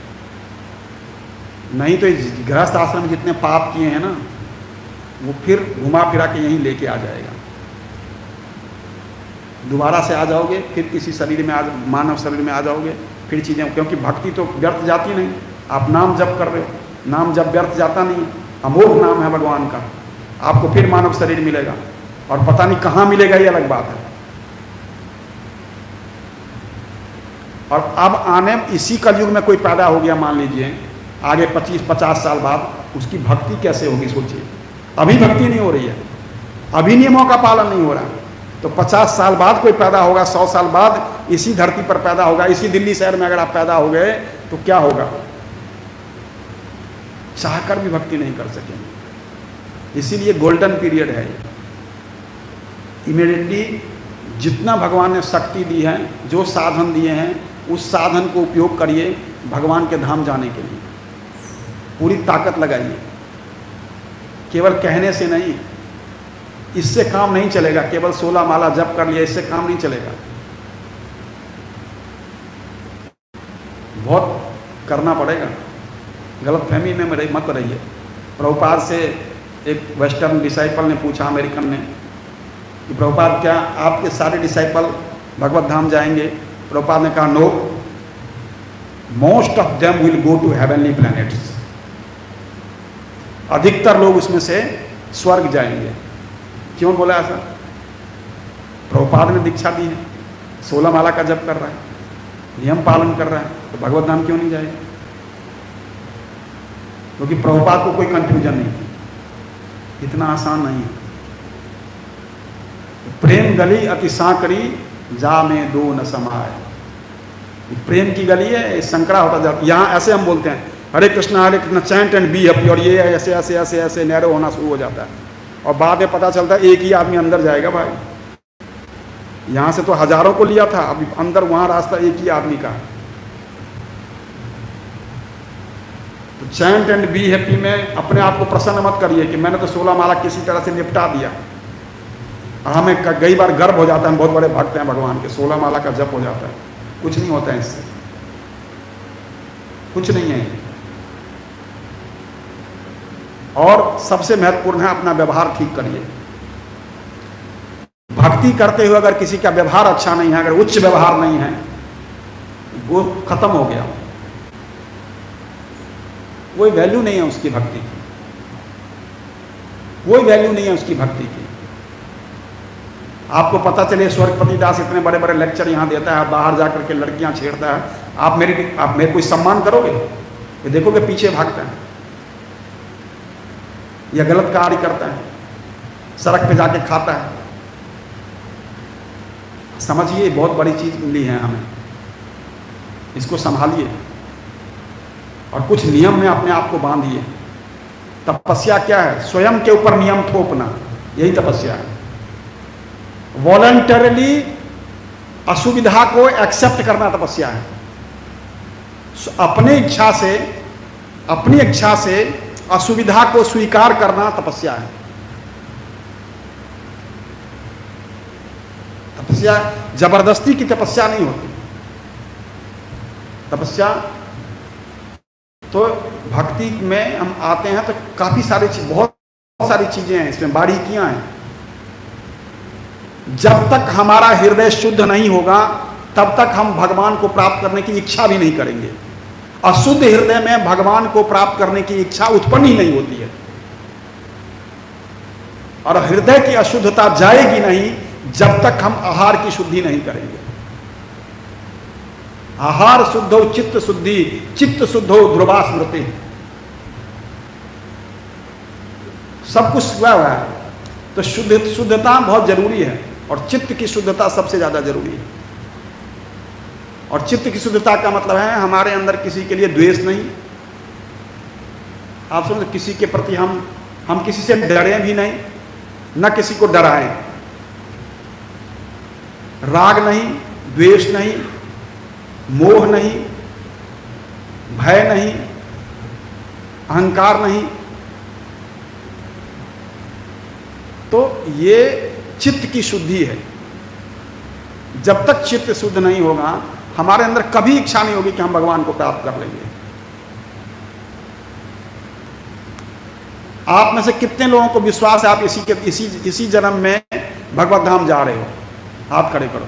नहीं तो गृहस्थ आश्रम जितने पाप किए हैं ना, वो फिर घुमा फिरा के यहीं लेके आ जाएगा। दोबारा से आ जाओगे, फिर किसी शरीर में मानव शरीर में आ जाओगे, फिर चीज़ें, क्योंकि भक्ति तो व्यर्थ जाती नहीं। आप नाम जप कर रहे हो, नाम जप व्यर्थ जाता नहीं, अमोघ नाम है भगवान का। आपको फिर मानव शरीर मिलेगा, और पता नहीं कहाँ मिलेगा, ये अलग बात है। और अब इसी कलयुग में कोई पैदा हो गया, मान लीजिए आगे 25-50 साल बाद, उसकी भक्ति कैसे होगी सोचिए। अभी भक्ति नहीं हो रही है, अभी नियमों का पालन नहीं हो रहा, तो 50 साल बाद कोई पैदा होगा, 100 साल बाद इसी धरती पर पैदा होगा, इसी दिल्ली शहर में अगर आप पैदा हो गए तो क्या होगा? चाहकर भी भक्ति नहीं कर सकेंगे। इसीलिए गोल्डन पीरियड है। इमीडिएटली जितना भगवान ने शक्ति दी है, जो साधन दिए हैं, उस साधन को उपयोग करिए भगवान के धाम जाने के लिए। पूरी ताकत लगाइए, केवल कहने से नहीं, इससे काम नहीं चलेगा। केवल 16 माला जप कर लिया, इससे काम नहीं चलेगा। बहुत करना पड़ेगा। गलतफहमी में मत रहिए। प्रभुपाद से एक वेस्टर्न डिसाइपल ने पूछा, अमेरिकन ने, कि प्रभुपाद क्या आपके सारे डिसाइपल भगवत धाम जाएंगे? प्रभुपाद ने कहा, no, most of them will go to heavenly planets. अधिकतर लोग उसमें से स्वर्ग जाएंगे। क्यों बोला ऐसा? प्रभुपाद ने दीक्षा दी है, 16 माला का जप कर रहा है, नियम पालन कर रहा है, तो भगवत धाम क्यों नहीं जाएगा? क्योंकि प्रभुपाद को कोई कंफ्यूजन नहीं थी, इतना आसान नहीं है। प्रेम गली अति सांकड़ी, जा में दो न समाए। प्रेम की गली है, संकड़ा होता जाता। यहाँ ऐसे हम बोलते हैं, Hare Krishna chant and be happy, और ये ऐसे ऐसे ऐसे ऐसे नैरो होना शुरू हो जाता है, और बाद में पता चलता है एक ही आदमी अंदर जाएगा। भाई यहाँ से तो हजारों को लिया था, अभी अंदर वहाँ रास्ता एक ही आदमी का है। तो चैंट एंड बी हैप्पी में अपने आप को प्रसन्न मत करिए कि मैंने तो 16 माला किसी तरह से निपटा दिया। हमें कई बार गर्व हो जाता है, हम बहुत बड़े भक्त हैं भगवान के, 16 माला का जप हो जाता है। कुछ नहीं होता है इससे, कुछ नहीं है। और सबसे महत्वपूर्ण है, अपना व्यवहार ठीक करिए। भक्ति करते हुए अगर किसी का व्यवहार अच्छा नहीं है, अगर उच्च व्यवहार नहीं है, वो खत्म हो गया, कोई वैल्यू नहीं है उसकी भक्ति की, कोई वैल्यू नहीं है उसकी भक्ति की। आपको पता चले स्वर्गपति दास इतने बड़े बड़े लेक्चर यहाँ देता है, बाहर जाकर के लड़कियां छेड़ता है, आप मेरे कोई सम्मान करोगे? ये देखोगे पीछे भागता है या गलत कार्य करता है, सड़क पे जाके खाता है। समझिए बहुत बड़ी चीज मिली है हमें, इसको संभालिए और कुछ नियम में अपने आप को बांधिए। तपस्या क्या है? स्वयं के ऊपर नियम थोपना, यही तपस्या है। वॉलंटरली असुविधा को एक्सेप्ट करना तपस्या है। अपनी इच्छा से असुविधा को स्वीकार करना तपस्या है। तपस्या जबरदस्ती की तपस्या नहीं होती। तपस्या तो भक्ति में हम आते हैं तो काफी सारी चीज, बहुत सारी चीजें हैं इसमें, बारीकियां हैं। जब तक हमारा हृदय शुद्ध नहीं होगा तब तक हम भगवान को प्राप्त करने की इच्छा भी नहीं करेंगे। अशुद्ध हृदय में भगवान को प्राप्त करने की इच्छा उत्पन्न ही नहीं होती है। और हृदय की अशुद्धता जाएगी नहीं जब तक हम आहार की शुद्धि नहीं करेंगे। आहार शुद्धो चित्त शुद्धि, चित्त शुद्धो ध्रुवा स्मृति। सब कुछ हुआ है तो शुद्धता बहुत जरूरी है, और चित्त की शुद्धता सबसे ज्यादा जरूरी है। और चित्त की शुद्धता का मतलब है हमारे अंदर किसी के लिए द्वेष नहीं। आप समझो, किसी के प्रति हम किसी से डरें भी नहीं, न किसी को डराएं। राग नहीं, द्वेष नहीं, मोह नहीं, भय नहीं, अहंकार नहीं। तो ये चित्त की शुद्धि है। जब तक चित्त शुद्ध नहीं होगा हमारे अंदर कभी इच्छा नहीं होगी कि हम भगवान को प्राप्त कर लेंगे। आप में से कितने लोगों को विश्वास है आप इसी जन्म में भगवत धाम जा रहे हो? हाथ खड़े करो।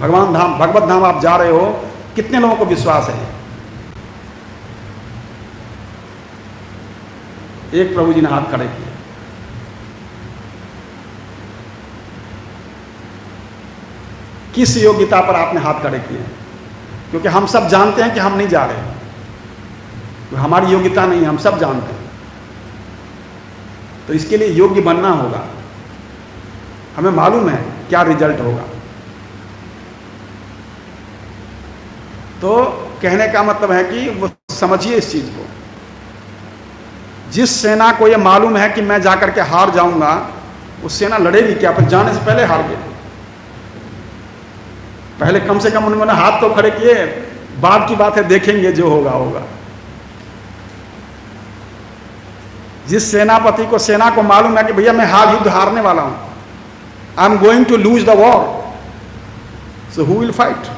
भगवत धाम आप जा रहे हो, कितने लोगों को विश्वास है? एक प्रभु जी ने हाथ खड़े किए। किस योग्यता पर आपने हाथ खड़े किए? क्योंकि हम सब जानते हैं कि हम नहीं जा रहे, तो हमारी योग्यता नहीं है, हम सब जानते हैं। तो इसके लिए योग्य बनना होगा। हमें मालूम है क्या रिजल्ट होगा। तो कहने का मतलब है कि वो समझिए इस चीज को। जिस सेना को ये मालूम है कि मैं जाकर के हार जाऊंगा, वो सेना लड़ेगी क्या? पर जाने से पहले हार गए। पहले कम से कम उन्होंने हाथ तो खड़े किए, बाद की बात है, देखेंगे जो होगा होगा। जिस सेनापति को सेना को मालूम है कि भैया मैं युद्ध हारने वाला हूं, I am going to lose the war, so who will fight?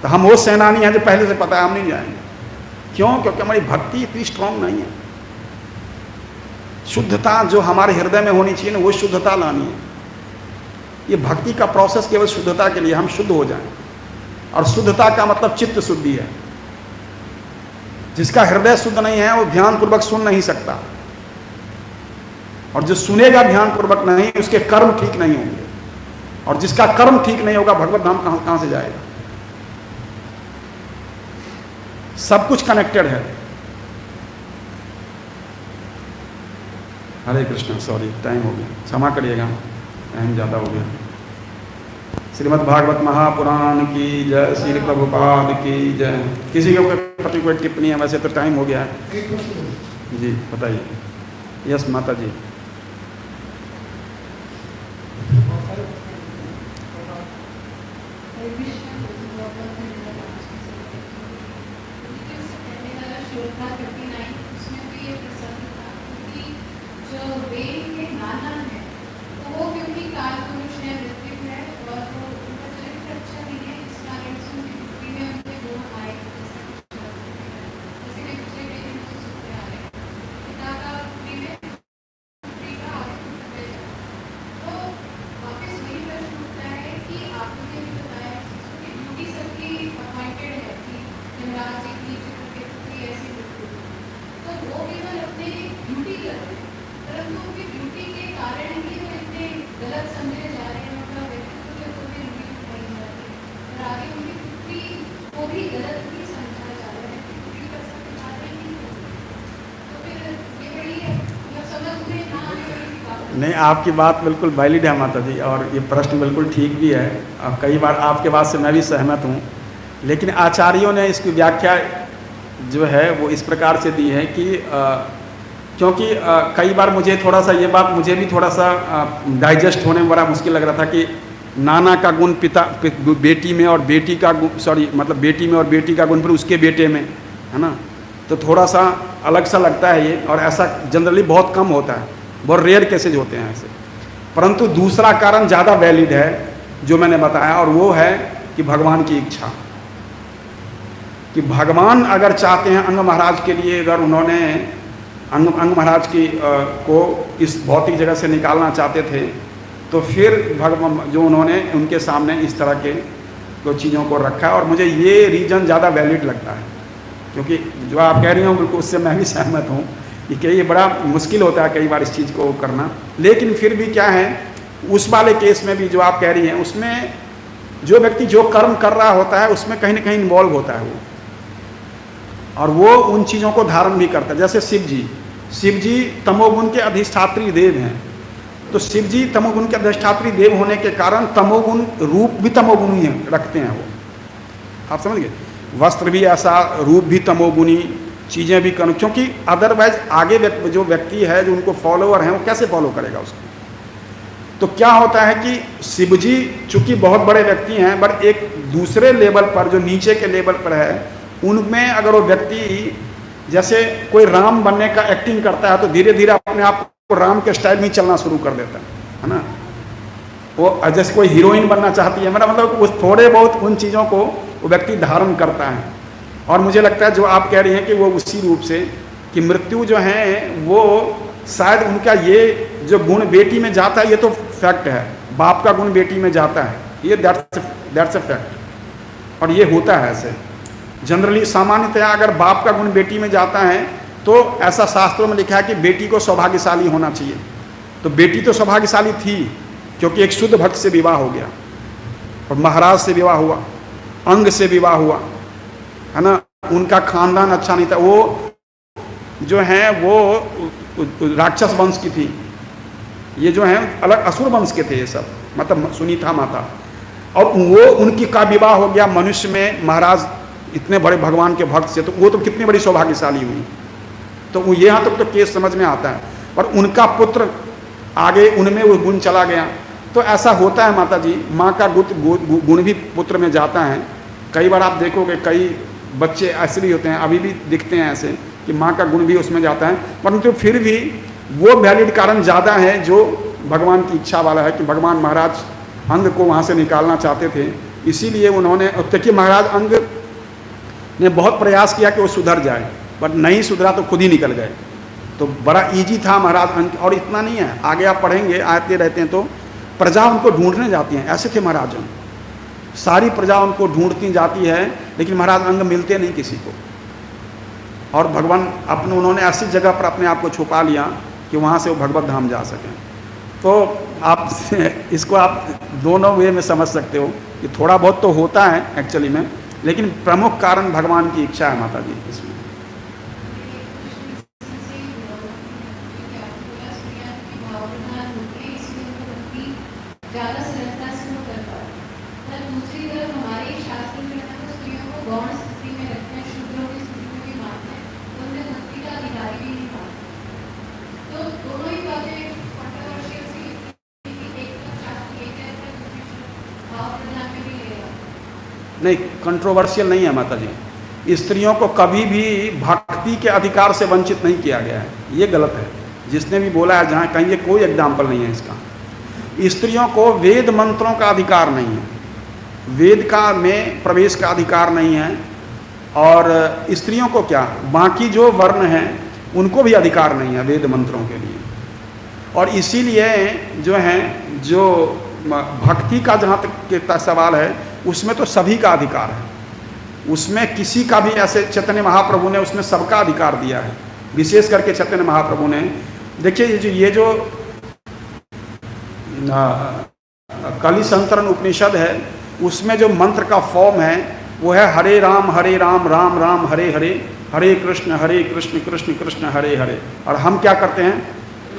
तो हम वो सेनानी हैं जो पहले से पता है हम नहीं जाएंगे। क्यों? क्योंकि हमारी भक्ति इतनी स्ट्रांग नहीं है। शुद्धता जो हमारे हृदय में होनी चाहिए ना, वो शुद्धता लानी है। ये भक्ति का प्रोसेस केवल शुद्धता के लिए, हम शुद्ध हो जाएं। और शुद्धता का मतलब चित्त शुद्धि है। जिसका हृदय शुद्ध नहीं है वो ध्यान पूर्वक सुन नहीं सकता, और जो सुनेगा ध्यान पूर्वक नहीं, उसके कर्म ठीक नहीं होंगे, और जिसका कर्म ठीक नहीं होगा भगवत धाम कहां से जाएगा? सब कुछ कनेक्टेड है। हरे कृष्ण। सॉरी, टाइम हो गया, क्षमा करिएगा, टाइम ज़्यादा हो गया। श्रीमद् भागवत महापुराण की जय। श्री प्रभुपाद की जय। किसी के प्रति कोई टिप्पणी है? वैसे तो टाइम हो गया है जी, बताइए। यस माता जी। नहीं, आपकी बात बिल्कुल वैलिड है माता जी, और ये प्रश्न बिल्कुल ठीक भी है। और कई बार आपके बात से मैं भी सहमत हूँ, लेकिन आचार्यों ने इसकी व्याख्या जो है वो इस प्रकार से दी है कि क्योंकि कई बार मुझे थोड़ा सा ये बात मुझे भी थोड़ा सा डाइजेस्ट होने में बड़ा मुश्किल लग रहा था कि नाना का गुण बेटी में, और बेटी का गुण मतलब बेटी में और बेटी का गुण फिर उसके बेटे में, है ना। तो थोड़ा सा अलग सा लगता है ये, और ऐसा जनरली बहुत कम होता है, बहुत रेयर केसेज होते हैं ऐसे। परंतु दूसरा कारण ज़्यादा वैलिड है जो मैंने बताया, और वो है कि भगवान की इच्छा। कि भगवान अगर चाहते हैं, अंग महाराज के लिए अगर उन्होंने अंग महाराज की को इस भौतिक जगत से निकालना चाहते थे, तो फिर भगवान जो उन्होंने उनके सामने इस तरह के चीज़ों को रखा है। और मुझे ये रीज़न ज़्यादा वैलिड लगता है, क्योंकि जो आप कह रही हो बिल्कुल उससे मैं भी सहमत हूँ कि ये बड़ा मुश्किल होता है कई बार इस चीज़ को करना। लेकिन फिर भी क्या है, उस वाले केस में भी जो आप कह रही हैं, उसमें जो व्यक्ति जो कर्म कर रहा होता है उसमें कहीं ना कहीं इन्वॉल्व होता है वो, और वो उन चीज़ों को धारण भी करता है। जैसे शिव जी तमोगुण के अधिष्ठात्री देव हैं, तो शिव जी तमोगुण के अधिष्ठात्री देव होने के कारण तमोगुण रूप भी तमोगुणी रखते हैं वो, आप समझ गए। वस्त्र भी ऐसा, रूप भी तमोगुणी, चीज़ें भी करूँ, क्योंकि अदरवाइज आगे जो व्यक्ति है जो उनको फॉलोअर हैं वो कैसे फॉलो करेगा उसको। तो क्या होता है कि शिव जी चूँकि बहुत बड़े व्यक्ति हैं, बट एक दूसरे लेवल पर जो नीचे के लेवल पर है, उनमें अगर वो व्यक्ति जैसे कोई राम बनने का एक्टिंग करता है, तो धीरे धीरे अपने आप को राम के स्टाइल में चलना शुरू कर देता है ना। वो जैसे कोई हीरोइन बनना चाहती है, मेरा मतलब उस थोड़े बहुत उन चीज़ों को वो व्यक्ति धारण करता है। और मुझे लगता है जो आप कह रही हैं कि वो उसी रूप से कि मृत्यु जो है वो शायद उनका ये जो गुण बेटी में जाता है, ये तो फैक्ट है, बाप का गुण बेटी में जाता है, ये दैट्स अ फैक्ट। और ये होता है ऐसे जनरली, सामान्यतया अगर बाप का गुण बेटी में जाता है तो ऐसा शास्त्रों में लिखा है कि बेटी को सौभाग्यशाली होना चाहिए। तो बेटी तो सौभाग्यशाली थी क्योंकि एक शुद्ध भक्त से विवाह हो गया, और महाराज से विवाह हुआ, अंग से विवाह हुआ, है ना। उनका खानदान अच्छा नहीं था, वो जो है वो राक्षस वंश की थी, ये जो है अलग असुर वंश के थे ये सब, मतलब सुनीता माता। और वो उनकी का विवाह हो गया मनुष्य में, महाराज इतने बड़े भगवान के भक्त से, तो वो तो कितनी बड़ी सौभाग्यशाली हुई। तो वो यहाँ तक तो केस समझ में आता है। और उनका पुत्र आगे उनमें वो गुण चला गया, तो ऐसा होता है माता जी, माँ का गुण भी पुत्र में जाता है। कई बार आप देखोगे कई बच्चे ऐसे भी होते हैं, अभी भी दिखते हैं ऐसे कि माँ का गुण भी उसमें जाता है, परंतु फिर भी वो वैलिड कारण ज़्यादा है जो भगवान की इच्छा वाला है कि भगवान महाराज अंग को वहाँ से निकालना चाहते थे, इसीलिए उन्होंने, देखिए महाराज अंग ने बहुत प्रयास किया कि वो सुधर जाए, बट नहीं सुधरा तो खुद ही निकल गए। तो बड़ा इजी था महाराज अंग, और इतना नहीं है, आगे आप पढ़ेंगे आते रहते हैं तो प्रजा उनको ढूंढने जाती है, ऐसे थे महाराज अंग। सारी प्रजा उनको ढूंढती जाती है, लेकिन महाराज अंग मिलते नहीं किसी को। और भगवान अपने, उन्होंने ऐसी जगह पर अपने आप को छुपा लिया कि वहाँ से वो भगवत धाम जा सकें। तो आप इसको आप दोनों वे में समझ सकते हो कि थोड़ा बहुत तो होता है एक्चुअली में, लेकिन प्रमुख कारण भगवान की इच्छा है माता जी इसमें। नहीं, कंट्रोवर्शियल नहीं है माता जी। स्त्रियों को कभी भी भक्ति के अधिकार से वंचित नहीं किया गया है, ये गलत है। जिसने भी बोला है, जहाँ कहीं, ये कोई एग्जाम्पल नहीं है इसका। स्त्रियों को वेद मंत्रों का अधिकार नहीं है, वेद का में प्रवेश का अधिकार नहीं है, और स्त्रियों को क्या, बाकी जो वर्ण हैं उनको भी अधिकार नहीं है वेद मंत्रों के लिए। और इसीलिए जो है, जो भक्ति का जहाँ तक के सवाल है, उसमें तो सभी का अधिकार है, उसमें किसी का भी, ऐसे चैतन्य महाप्रभु ने उसमें सबका अधिकार दिया है। विशेष करके चैतन्य महाप्रभु ने, देखिए ये जो कली संतरण उपनिषद है, उसमें जो मंत्र का फॉर्म है वो है हरे राम राम राम हरे हरे, हरे कृष्ण कृष्ण कृष्ण हरे हरे। और हम क्या करते हैं,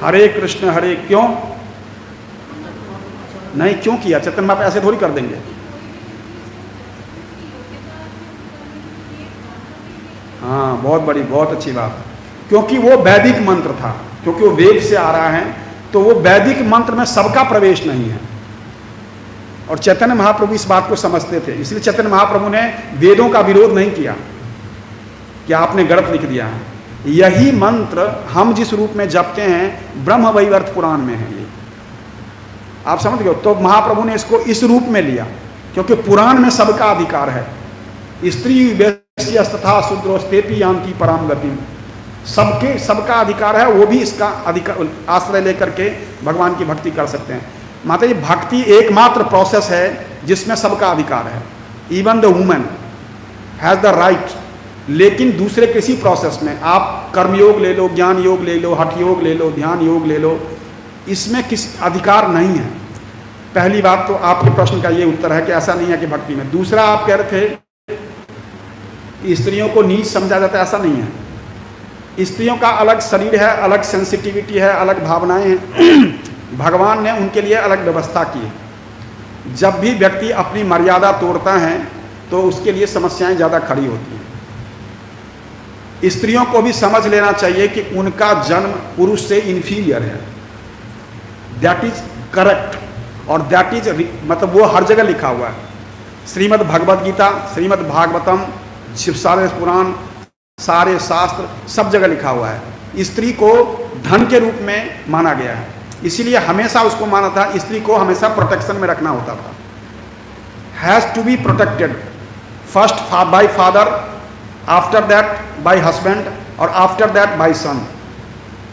हरे कृष्ण हरे, क्यों नहीं, क्यों किया? चैतन्य महाप्रभु ऐसे थोड़ी कर देंगे। हाँ, बहुत अच्छी बात, क्योंकि वो वैदिक मंत्र था, क्योंकि वो वेद से आ रहा है, तो वो वैदिक मंत्र में सबका प्रवेश नहीं है। और चैतन्य महाप्रभु इस बात को समझते थे, इसलिए चैतन्य महाप्रभु ने वेदों का विरोध नहीं किया कि आपने गलत लिख दिया है। यही मंत्र हम जिस रूप में जपते हैं, ब्रह्म वैवर्त पुराण में है, ये आप समझ गए। तो महाप्रभु ने इसको इस रूप में लिया, क्योंकि पुराण में सबका अधिकार है। स्त्री तथा शूद्रोस्तेपि यान्ति पराम गतिम, सबका अधिकार है, वो भी इसका अधिकार आश्रय लेकर के भगवान की भक्ति कर सकते हैं। माता जी, भक्ति एकमात्र प्रोसेस है जिसमें सबका अधिकार है। Even the women has the right, लेकिन दूसरे किसी प्रोसेस में, आप कर्मयोग ले लो, ज्ञान योग ले लो, हठ योग ले लो, ध्यान योग ले लो, इसमें किसी अधिकार नहीं है। पहली बात तो आपके प्रश्न का ये उत्तर है कि ऐसा नहीं है कि भक्ति में। दूसरा, आप कह रहे थे स्त्रियों को नीच समझा जाता है, ऐसा नहीं है। स्त्रियों का अलग शरीर है, अलग सेंसिटिविटी है, अलग भावनाएं हैं। भगवान ने उनके लिए अलग व्यवस्था की है। जब भी व्यक्ति अपनी मर्यादा तोड़ता है तो उसके लिए समस्याएं ज़्यादा खड़ी होती हैं। स्त्रियों को भी समझ लेना चाहिए कि उनका जन्म पुरुष से इन्फीरियर है, दैट इज करेक्ट, और दैट इज मतलब वो हर जगह लिखा हुआ है। श्रीमद् भगवद गीता, श्रीमद् भागवतम, शिवसारे पुराण, सारे शास्त्र, सब जगह लिखा हुआ है। स्त्री को धन के रूप में माना गया है, इसीलिए हमेशा उसको माना था, स्त्री को हमेशा प्रोटेक्शन में रखना होता था। Has to be protected first by father, after that by husband, और आफ्टर दैट बाय सन।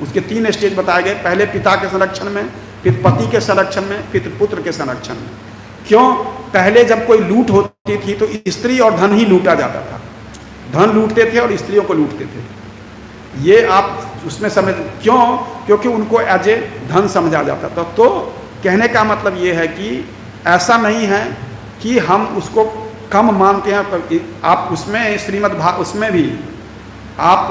उसके 3 स्टेज बताए गए, पहले पिता के संरक्षण में, फिर पति के संरक्षण में, फिर पुत्र के संरक्षण में। क्यों? पहले जब कोई लूट होती थी तो स्त्री और धन ही लूटा जाता था, धन लूटते थे और स्त्रियों को लूटते थे। ये आप उसमें समझ, क्यों? क्योंकि उनको एज ए धन समझा जाता था। तो कहने का मतलब ये है कि ऐसा नहीं है कि हम उसको कम मानते हैं। आप उसमें उसमें भी आप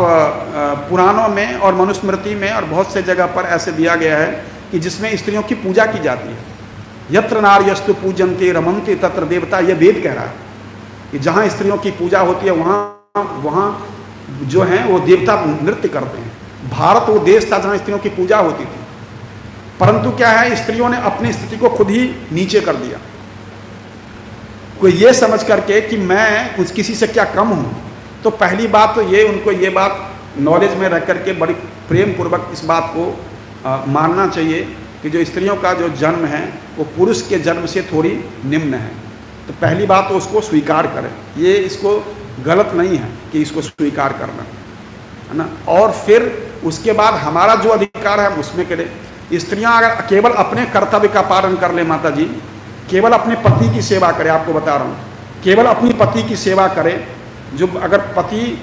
पुराणों में और मनुस्मृति में और बहुत से जगह पर ऐसे दिया गया है कि जिसमें स्त्रियों की पूजा की जाती है। यत्र नार्यस्तु पूजन्ते रमन्ते तत्र देवता, ये वेद कह रहा है कि जहाँ स्त्रियों की पूजा होती है वहाँ जो है वो देवता नृत्य करते हैं। भारत वो देश था जहाँ स्त्रियों की पूजा होती थी, परंतु क्या है, स्त्रियों ने अपनी स्थिति को खुद ही नीचे कर दिया, कोई ये समझ करके कि मैं उस किसी से क्या कम हूँ। तो पहली बात तो ये, उनको ये बात नॉलेज में रख करके बड़ी प्रेम पूर्वक इस बात को मानना चाहिए कि जो स्त्रियों का जो जन्म है वो पुरुष के जन्म से थोड़ी निम्न है। तो पहली बात तो उसको स्वीकार करें, ये इसको गलत नहीं है कि इसको स्वीकार करना, है ना। और फिर उसके बाद हमारा जो अधिकार है हम उसमें करें। स्त्रियां अगर केवल अपने कर्तव्य का पालन कर ले माता जी, केवल अपने पति की सेवा करे, आपको बता रहा हूँ, केवल अपनी पति की सेवा करे, जो अगर पति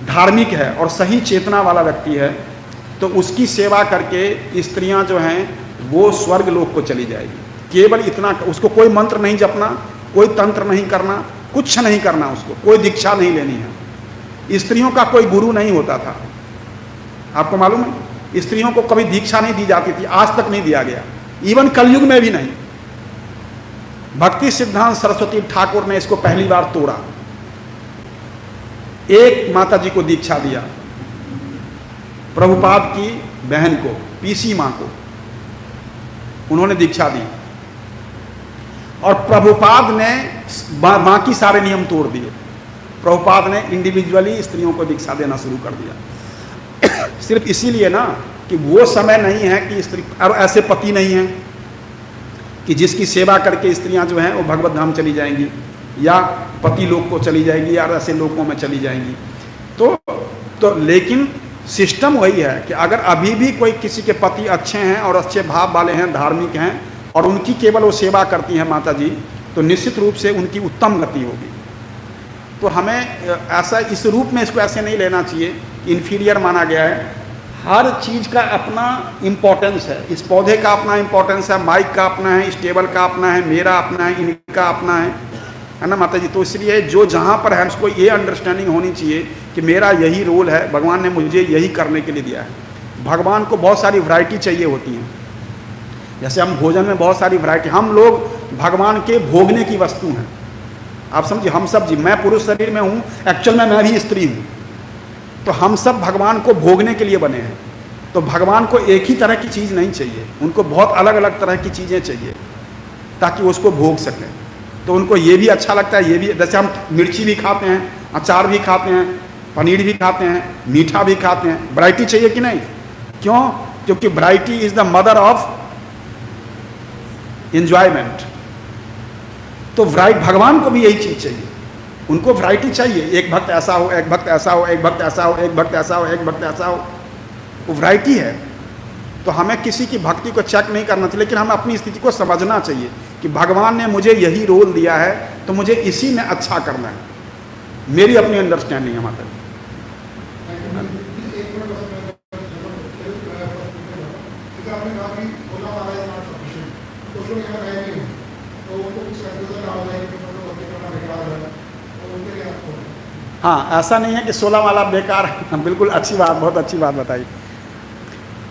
धार्मिक है और सही चेतना वाला व्यक्ति है तो उसकी सेवा करके स्त्रियां जो हैं वो स्वर्ग लोक को चली जाएगी। केवल इतना, उसको कोई मंत्र नहीं जपना, कोई तंत्र नहीं करना, कुछ नहीं करना, उसको कोई दीक्षा नहीं लेनी है। स्त्रियों का कोई गुरु नहीं होता था, आपको मालूम है, स्त्रियों को कभी दीक्षा नहीं दी जाती थी, आज तक नहीं दिया गया, इवन कलयुग में भी नहीं। भक्ति सिद्धांत सरस्वती ठाकुर ने इसको पहली बार तोड़ा। एक माता जी को दीक्षा दिया, प्रभुपाद की बहन को, पीसी मां को उन्होंने दीक्षा दी, और प्रभुपाद ने मां की सारे नियम तोड़ दिए। प्रभुपाद ने इंडिविजुअली स्त्रियों को दीक्षा देना शुरू कर दिया। सिर्फ इसीलिए ना कि वो समय नहीं है कि स्त्री, और ऐसे पति नहीं है कि जिसकी सेवा करके स्त्रियां जो हैं वो भगवत धाम चली जाएंगी या पति लोक को चली जाएगी या ऐसे लोकों में चली जाएंगी। तो लेकिन सिस्टम वही है कि अगर अभी भी कोई किसी के पति अच्छे हैं और अच्छे भाव वाले हैं, धार्मिक हैं, और उनकी केवल वो सेवा करती हैं माता जी, तो निश्चित रूप से उनकी उत्तम गति होगी। तो हमें ऐसा इस रूप में इसको ऐसे नहीं लेना चाहिए कि इन्फीरियर माना गया है। हर चीज़ का अपना इम्पोर्टेंस है, इस पौधे का अपना इम्पोर्टेंस है, माइक का अपना है, इस टेबल का अपना है, मेरा अपना है, इनका अपना है ना माता जी। तो इसलिए जो जहाँ पर है उसको ये अंडरस्टैंडिंग होनी चाहिए कि मेरा यही रोल है, भगवान ने मुझे यही करने के लिए दिया है। भगवान को बहुत सारी वैरायटी चाहिए होती हैं, जैसे हम भोजन में बहुत सारी वैरायटी, हम लोग भगवान के भोगने की वस्तु हैं, आप समझिए। हम सब जी, मैं पुरुष शरीर में हूँ, एक्चुअल में मैं भी स्त्री हूँ, तो हम सब भगवान को भोगने के लिए बने हैं। तो भगवान को एक ही तरह की चीज़ नहीं चाहिए, उनको बहुत अलग अलग तरह की चीज़ें चाहिए ताकि उसको भोग सकें। तो उनको ये भी अच्छा लगता है, ये भी, जैसे हम मिर्ची भी खाते हैं, अचार भी खाते हैं, पनीर भी खाते हैं, मीठा भी खाते हैं, वैरायटी चाहिए कि नहीं? क्यों? क्योंकि variety is the mother of enjoyment. तो भगवान को भी यही चीज़ चाहिए, उनको वैरायटी चाहिए। एक भक्त ऐसा हो, एक भक्त ऐसा हो, एक भक्त ऐसा हो, एक भक्त ऐसा हो, एक भक्त ऐसा हो, वो वैरायटी है। तो हमें किसी की भक्ति को चेक नहीं करना चाहिए, लेकिन हमें अपनी स्थिति को समझना चाहिए कि भगवान ने मुझे यही रोल दिया है तो मुझे इसी में अच्छा करना है। मेरी अपनी अंडरस्टैंडिंग है माता जी। हाँ, ऐसा नहीं है कि 16 माला बेकार है, बिल्कुल अच्छी बात, बहुत अच्छी बात बताई।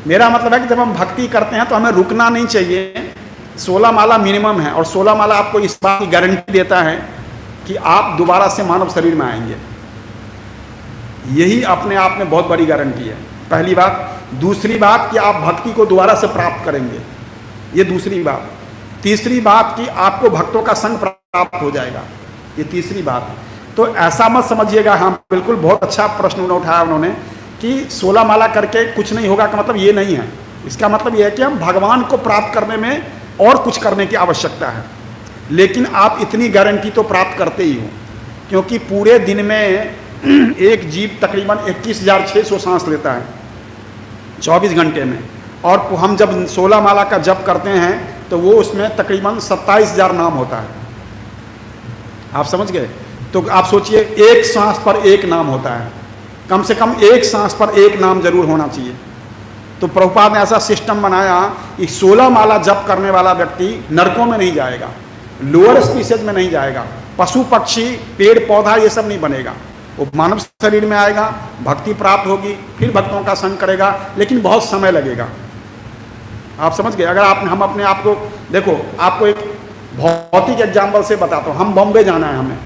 मेरा मतलब है कि जब हम भक्ति करते हैं तो हमें रुकना नहीं चाहिए। 16 माला मिनिमम है, और 16 माला आपको इस बात की गारंटी देता है कि आप दोबारा से मानव शरीर में आएंगे। यही अपने आप में बहुत बड़ी गारंटी है, पहली बात। दूसरी बात कि आप भक्ति को दोबारा से प्राप्त करेंगे, ये दूसरी बात। तीसरी बात कि आपको भक्तों का संग प्राप्त हो जाएगा, ये तीसरी बात। तो ऐसा मत समझिएगा, हाँ बिल्कुल बहुत अच्छा प्रश्न उठाया उन्होंने कि 16 माला करके कुछ नहीं होगा का मतलब ये नहीं है। इसका मतलब ये है कि हम भगवान को प्राप्त करने में और कुछ करने की आवश्यकता है, लेकिन आप इतनी गारंटी तो प्राप्त करते ही हो, क्योंकि पूरे दिन में एक जीव तकरीबन 21,600 सांस लेता है 24 घंटे में, और हम जब 16 माला का जप करते हैं तो वो उसमें तकरीबन 27,000 नाम होता है। आप समझ गए? तो आप सोचिए, एक सांस पर एक नाम होता है, कम से कम एक सांस पर एक नाम जरूर होना चाहिए। तो प्रभुपाद ने ऐसा सिस्टम बनाया कि 16 माला जप करने वाला व्यक्ति नरकों में नहीं जाएगा, लोअर स्पीसीज में नहीं जाएगा, पशु पक्षी पेड़ पौधा ये सब नहीं बनेगा, वो मानव शरीर में आएगा, भक्ति प्राप्त होगी, फिर भक्तों का संग करेगा, लेकिन बहुत समय लगेगा। आप समझ गए? अगर हम अपने आप को देखो, आपको एक भौतिक एग्जाम्पल से बताता हूँ। हम बॉम्बे जाना है हमें,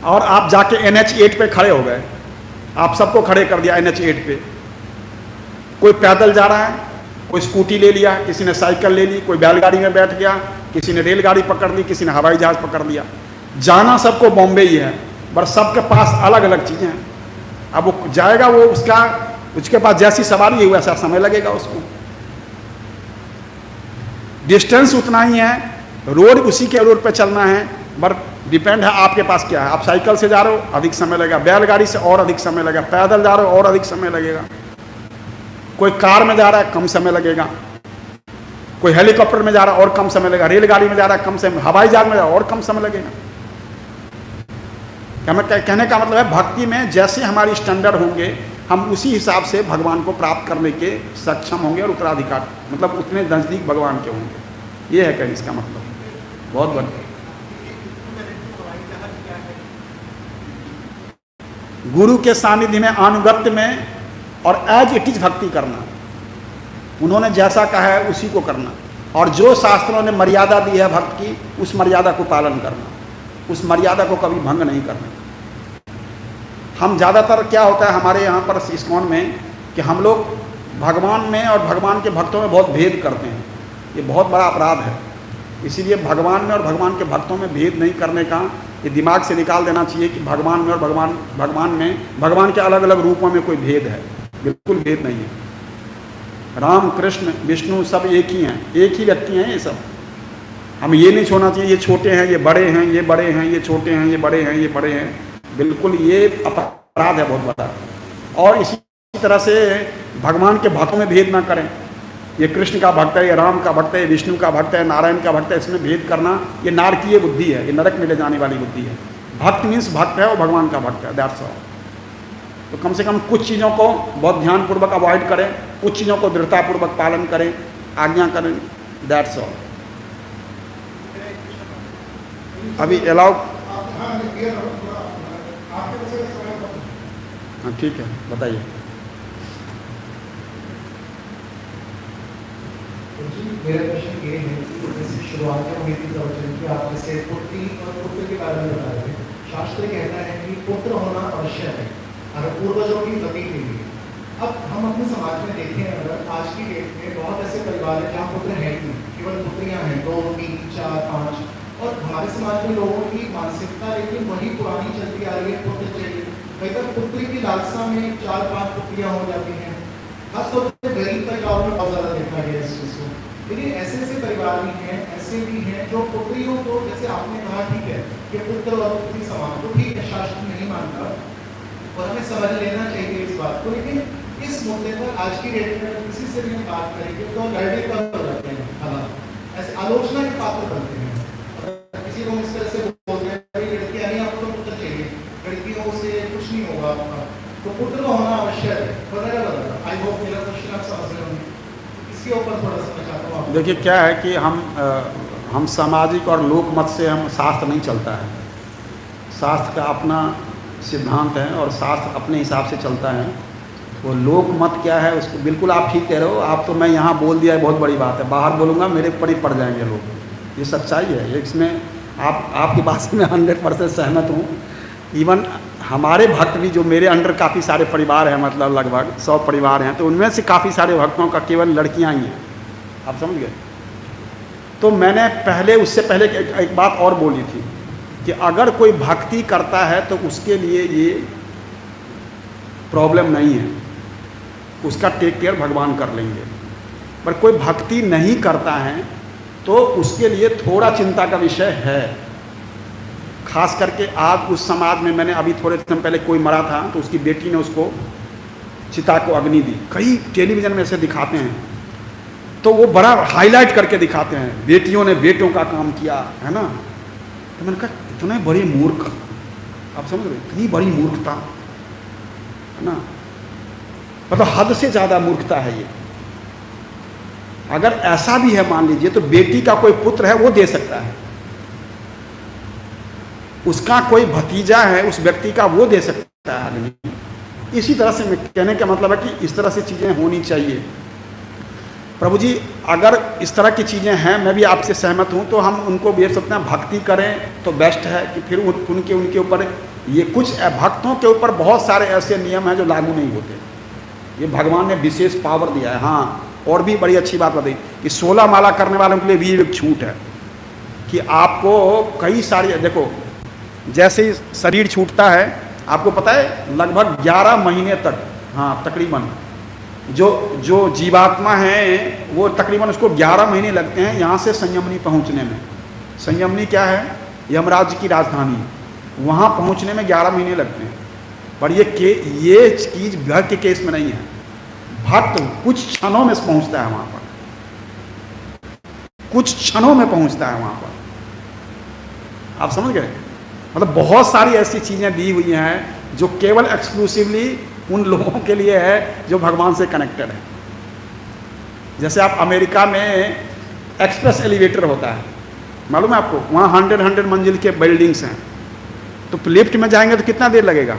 और आप जाके NH8 पे खड़े हो गए, आप सबको खड़े कर दिया NH8 पे। कोई पैदल जा रहा है, कोई स्कूटी ले लिया, किसी ने साइकिल ले ली, कोई बैलगाड़ी में बैठ गया, किसी ने रेलगाड़ी पकड़ ली, किसी ने हवाई जहाज पकड़ लिया। जाना सबको बॉम्बे ही है, पर सबके पास अलग अलग चीज़ें हैं। अब वो जाएगा, वो उसके पास जैसी सवारी है वैसा समय लगेगा उसको, डिस्टेंस उतना ही है, रोड उसी के रोड पे चलना है, बट डिपेंड है आपके पास क्या है। आप साइकिल से जा रहे हो अधिक समय लगेगा, बैलगाड़ी से और अधिक समय लगेगा, पैदल जा रहे हो और अधिक समय लगेगा, कोई कार में जा रहा है कम समय लगेगा, कोई हेलीकॉप्टर में जा रहा है और कम समय लगेगा, रेलगाड़ी में जा रहा है कम समय, हवाई जहाज में जा रहा है और कम समय लगेगा। कहने का मतलब है भक्ति में जैसे हमारी स्टैंडर्ड होंगे हम उसी हिसाब से भगवान को प्राप्त करने के सक्षम होंगे और उत्तराधिकार मतलब उतने नजदीक भगवान के होंगे। ये है कहने इसका मतलब। बहुत बढ़िया। गुरु के सानिध्य में, अनुगत्य में और एज इट इज भक्ति करना, उन्होंने जैसा कहा है उसी को करना, और जो शास्त्रों ने मर्यादा दी है भक्त की उस मर्यादा को पालन करना, उस मर्यादा को कभी भंग नहीं करना। हम ज़्यादातर क्या होता है हमारे यहाँ पर इस्कॉन में कि हम लोग भगवान में और भगवान के भक्तों में बहुत भेद करते हैं। ये बहुत बड़ा अपराध है। इसीलिए भगवान में और भगवान के भक्तों में भेद नहीं करने का ये दिमाग से निकाल देना चाहिए कि भगवान में और भगवान के अलग अलग रूपों में कोई भेद है। बिल्कुल भेद नहीं है। राम कृष्ण विष्णु सब एक ही हैं, एक ही व्यक्ति हैं ये सब। हम ये नहीं छोड़ना चाहिए ये छोटे हैं ये बड़े हैं, ये बड़े हैं ये छोटे हैं, ये बड़े हैं ये बड़े हैं। बिल्कुल ये अपराध है बहुत बड़ा। और इसी तरह से भगवान के भक्तों में भेद ना करें। ये कृष्ण का भक्त है, ये राम का भक्त है, ये विष्णु का भक्त है, नारायण का भक्त है, इसमें भेद करना ये नारकीय बुद्धि है, ये नरक में ले जाने वाली बुद्धि है। भक्त मीन्स भक्त है और भगवान का भक्त है, दैट्स ऑल। तो कम से कम कुछ चीज़ों को बहुत ध्यानपूर्वक अवॉइड करें, कुछ चीज़ों को दृढ़तापूर्वक पालन करें, आज्ञा करें, दैट्स ऑल। अभी अलाउ, हाँ ठीक है बताइए। मेरा प्रश्न ये है कि जैसे शुरुआत में हुई थी प्रवचन की, आप जैसे पुत्री और पुत्र के बारे में बता रहे थे। शास्त्र कहता है कि पुत्र होना आवश्यक है और पूर्वजों की गति के लिए। अब हम अपने समाज में देखें अगर आज की डेट में बहुत ऐसे परिवार हैं जहाँ पुत्र हैं ही, केवल पुत्रियाँ हैं 2, 3, 4, 5। और हमारे समाज में लोगों की मानसिकता लेकिन वही पुरानी चलती आ रही है, पुत्र चाहिए। कई बार पुत्री की लालसा में 4-5 पुत्रियाँ हो जाती हैं। खासतौर पर गरीब परिवारों में बहुत ज़्यादा देखा गया इस चीज़ को। लेकिन ऐसे ऐसे परिवार भी हैं, ऐसे भी हैं जो पुत्रियों को, जैसे आपने कहा ठीक है कि पुत्र और पुत्री समान, तो ठीक है शास्त्र नहीं मानता और हमें समझ लेना चाहिए इस बात को। लेकिन इस मुद्दे पर आज की डेट में किसी से भी हम बात करेंगे तो लड़ने पर हो जाते हैं, हालात ऐसे आलोचना के पात्र बनते हैं। किसी को इस तरह से बोलते हैं लड़कियाँ नहीं, आपको तो पुत्र चाहिए, लड़कियों से कुछ नहीं होगा आपका, तो पुत्र का होना आवश्यक है वगैरह। आई होप मेरा क्वेश्चन आप समझ रहे होंगे। इसके ऊपर थोड़ा सा मैं चाहता हूँ। देखिए क्या है कि हम सामाजिक और लोक मत से हम शास्त्र नहीं चलता है। शास्त्र का अपना सिद्धांत है और शास्त्र अपने हिसाब से चलता है। वो लोक मत क्या है उसको बिल्कुल आप ठीक कह रहे हो। आप तो मैं यहाँ बोल दिया है बहुत बड़ी बात है, बाहर बोलूँगा मेरे ऊपर ही पड़ जाएंगे लोग। ये सच्चाई है, इसमें आपकी बात से मैं 100% सहमत हूँ। इवन हमारे भक्त भी जो मेरे अंडर काफ़ी सारे परिवार हैं, मतलब लगभग 100 परिवार हैं, तो उनमें से काफ़ी सारे भक्तों का केवल लड़कियां ही हैं। आप समझ गए। तो मैंने पहले उससे पहले एक बात और बोली थी कि अगर कोई भक्ति करता है तो उसके लिए ये प्रॉब्लम नहीं है, उसका टेक केयर भगवान कर लेंगे। पर कोई भक्ति नहीं करता है तो उसके लिए थोड़ा चिंता का विषय है। खास करके आज उस समाज में, मैंने अभी थोड़े समय पहले कोई मरा था तो उसकी बेटी ने उसको चिता को अग्नि दी। कई टेलीविज़न में ऐसे दिखाते हैं तो वो बड़ा हाईलाइट करके दिखाते हैं, बेटियों ने बेटों का काम किया है ना। तो मैंने कहा इतने बड़ी मूर्ख, आप समझ रहे, इतनी बड़ी मूर्खता है ना, मतलब हद से ज़्यादा मूर्खता है ये। अगर ऐसा भी है मान लीजिए तो बेटी का कोई पुत्र है वो दे सकता है, उसका कोई भतीजा है उस व्यक्ति का वो दे सकता है आदमी। इसी तरह से मैं कहने का मतलब है कि इस तरह से चीज़ें होनी चाहिए। प्रभु जी अगर इस तरह की चीज़ें हैं, मैं भी आपसे सहमत हूँ, तो हम उनको भी सकते हैं भक्ति करें तो बेस्ट है कि फिर उनके ऊपर ये कुछ भक्तों के ऊपर बहुत सारे ऐसे नियम हैं जो लागू नहीं होते। ये भगवान ने विशेष पावर दिया है। हाँ, और भी बड़ी अच्छी बात बताई कि 16 माला करने वालों के लिए भी एक छूट है कि आपको कई सारी, देखो जैसे ही शरीर छूटता है आपको पता है लगभग 11 महीने तक, हाँ तकरीबन जो जीवात्मा है वो तकरीबन उसको 11 महीने लगते हैं यहाँ से संयमनी पहुँचने में। संयमनी क्या है? यमराज की राजधानी, वहाँ पहुँचने में 11 महीने लगते हैं। पर ये चीज़ भक्त के केस में नहीं है। भक्त कुछ क्षणों में पहुँचता है वहाँ पर, कुछ क्षणों में पहुँचता है वहाँ पर। आप समझ गए? मतलब बहुत सारी ऐसी चीज़ें दी हुई हैं जो केवल एक्सक्लूसिवली उन लोगों के लिए है जो भगवान से कनेक्टेड है। जैसे आप अमेरिका में एक्सप्रेस एलिवेटर होता है, मालूम है आपको? वहाँ 100 मंजिल के बिल्डिंग्स हैं, तो लिफ्ट में जाएंगे तो कितना देर लगेगा?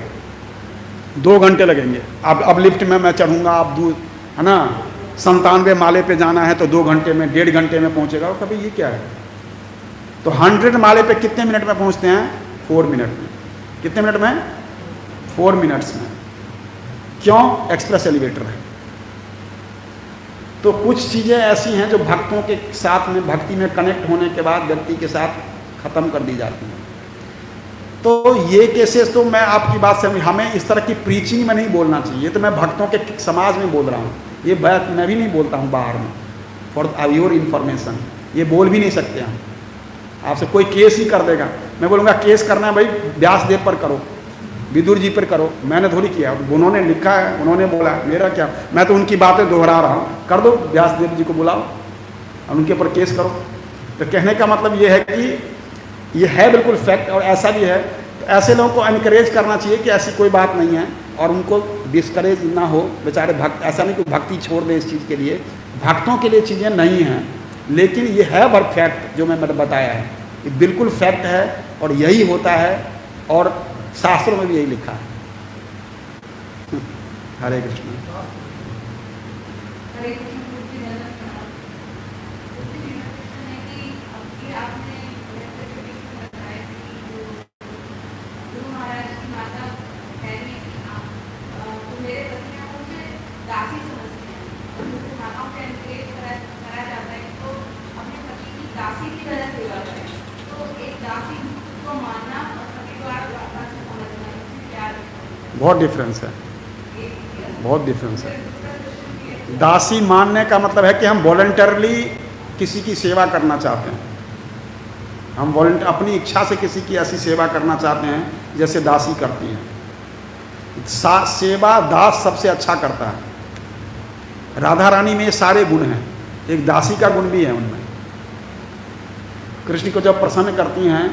2 घंटे लगेंगे। अब लिफ्ट में मैं चढ़ूँगा, आप दूर है ना, 97 माले पे जाना है तो 2 घंटे में, 1.5 घंटे में पहुँचेगा। और कभी ये क्या है? तो 100 माले पे कितने मिनट में पहुँचते हैं? 4 मिनट में। कितने मिनट में? 4 मिनट्स में। क्यों? एक्सप्रेस एलिवेटर है। तो कुछ चीज़ें ऐसी हैं जो भक्तों के साथ में, भक्ति में कनेक्ट होने के बाद व्यक्ति के साथ ख़त्म कर दी जाती हैं। तो ये केसेस तो मैं आपकी बात से, हमें इस तरह की प्रीचिंग में नहीं बोलना चाहिए। तो मैं भक्तों के समाज में बोल रहा हूँ, ये बात मैं भी नहीं बोलता हूँ बाहर में। फॉर योर इन्फॉर्मेशन, ये बोल भी नहीं सकते हम। आपसे कोई केस ही कर देगा, मैं बोलूँगा केस करना है भाई व्यासदेव पर करो, विदुर जी पर करो। मैंने थोड़ी किया, उन्होंने लिखा है, उन्होंने बोला, मेरा क्या? मैं तो उनकी बातें दोहरा रहा हूँ। कर दो, व्यासदेव जी को बुलाओ और उनके ऊपर केस करो। तो कहने का मतलब ये है कि ये है बिल्कुल फैक्ट, और ऐसा भी है। तो ऐसे लोगों को इनकरेज करना चाहिए कि ऐसी कोई बात नहीं है, और उनको डिस्करेज ना हो। बेचारे भक्त, ऐसा नहीं कि भक्ति छोड़ दे इस चीज़ के लिए, भक्तों के लिए चीज़ें नहीं हैं, लेकिन ये है वर्क फैक्ट जो मैंने बताया है, ये बिल्कुल फैक्ट है और यही होता है, और शास्त्रों में भी यही लिखा है। हरे कृष्ण। हरे कृष्ण। पूज्य नंदन प्रणाम। पूज्य जी, मेरा क्वेश्चन है कि अभी आपने बताया कि जो गुरु महाराज की माता कह रही है कि आप तो मेरे पति हैं मुझे दासी समझते हैं, और मुझे माताओं को एनकरेज कराया जाता है तो अपने पति की दासी की तरह सेवा करें। तो एक दासी को मानना और पति को आप समझना, इसमें क्या बहुत डिफरेंस है, बहुत डिफरेंस है। दासी मानने का मतलब है कि हम वॉलंटरली किसी की सेवा करना चाहते हैं, हम अपनी इच्छा से किसी की ऐसी सेवा करना चाहते हैं जैसे दासी करती हैं। सेवा दास सबसे अच्छा करता है। राधा रानी में ये सारे गुण हैं, एक दासी का गुण भी है उनमें। कृष्ण को जब प्रसन्न करती हैं,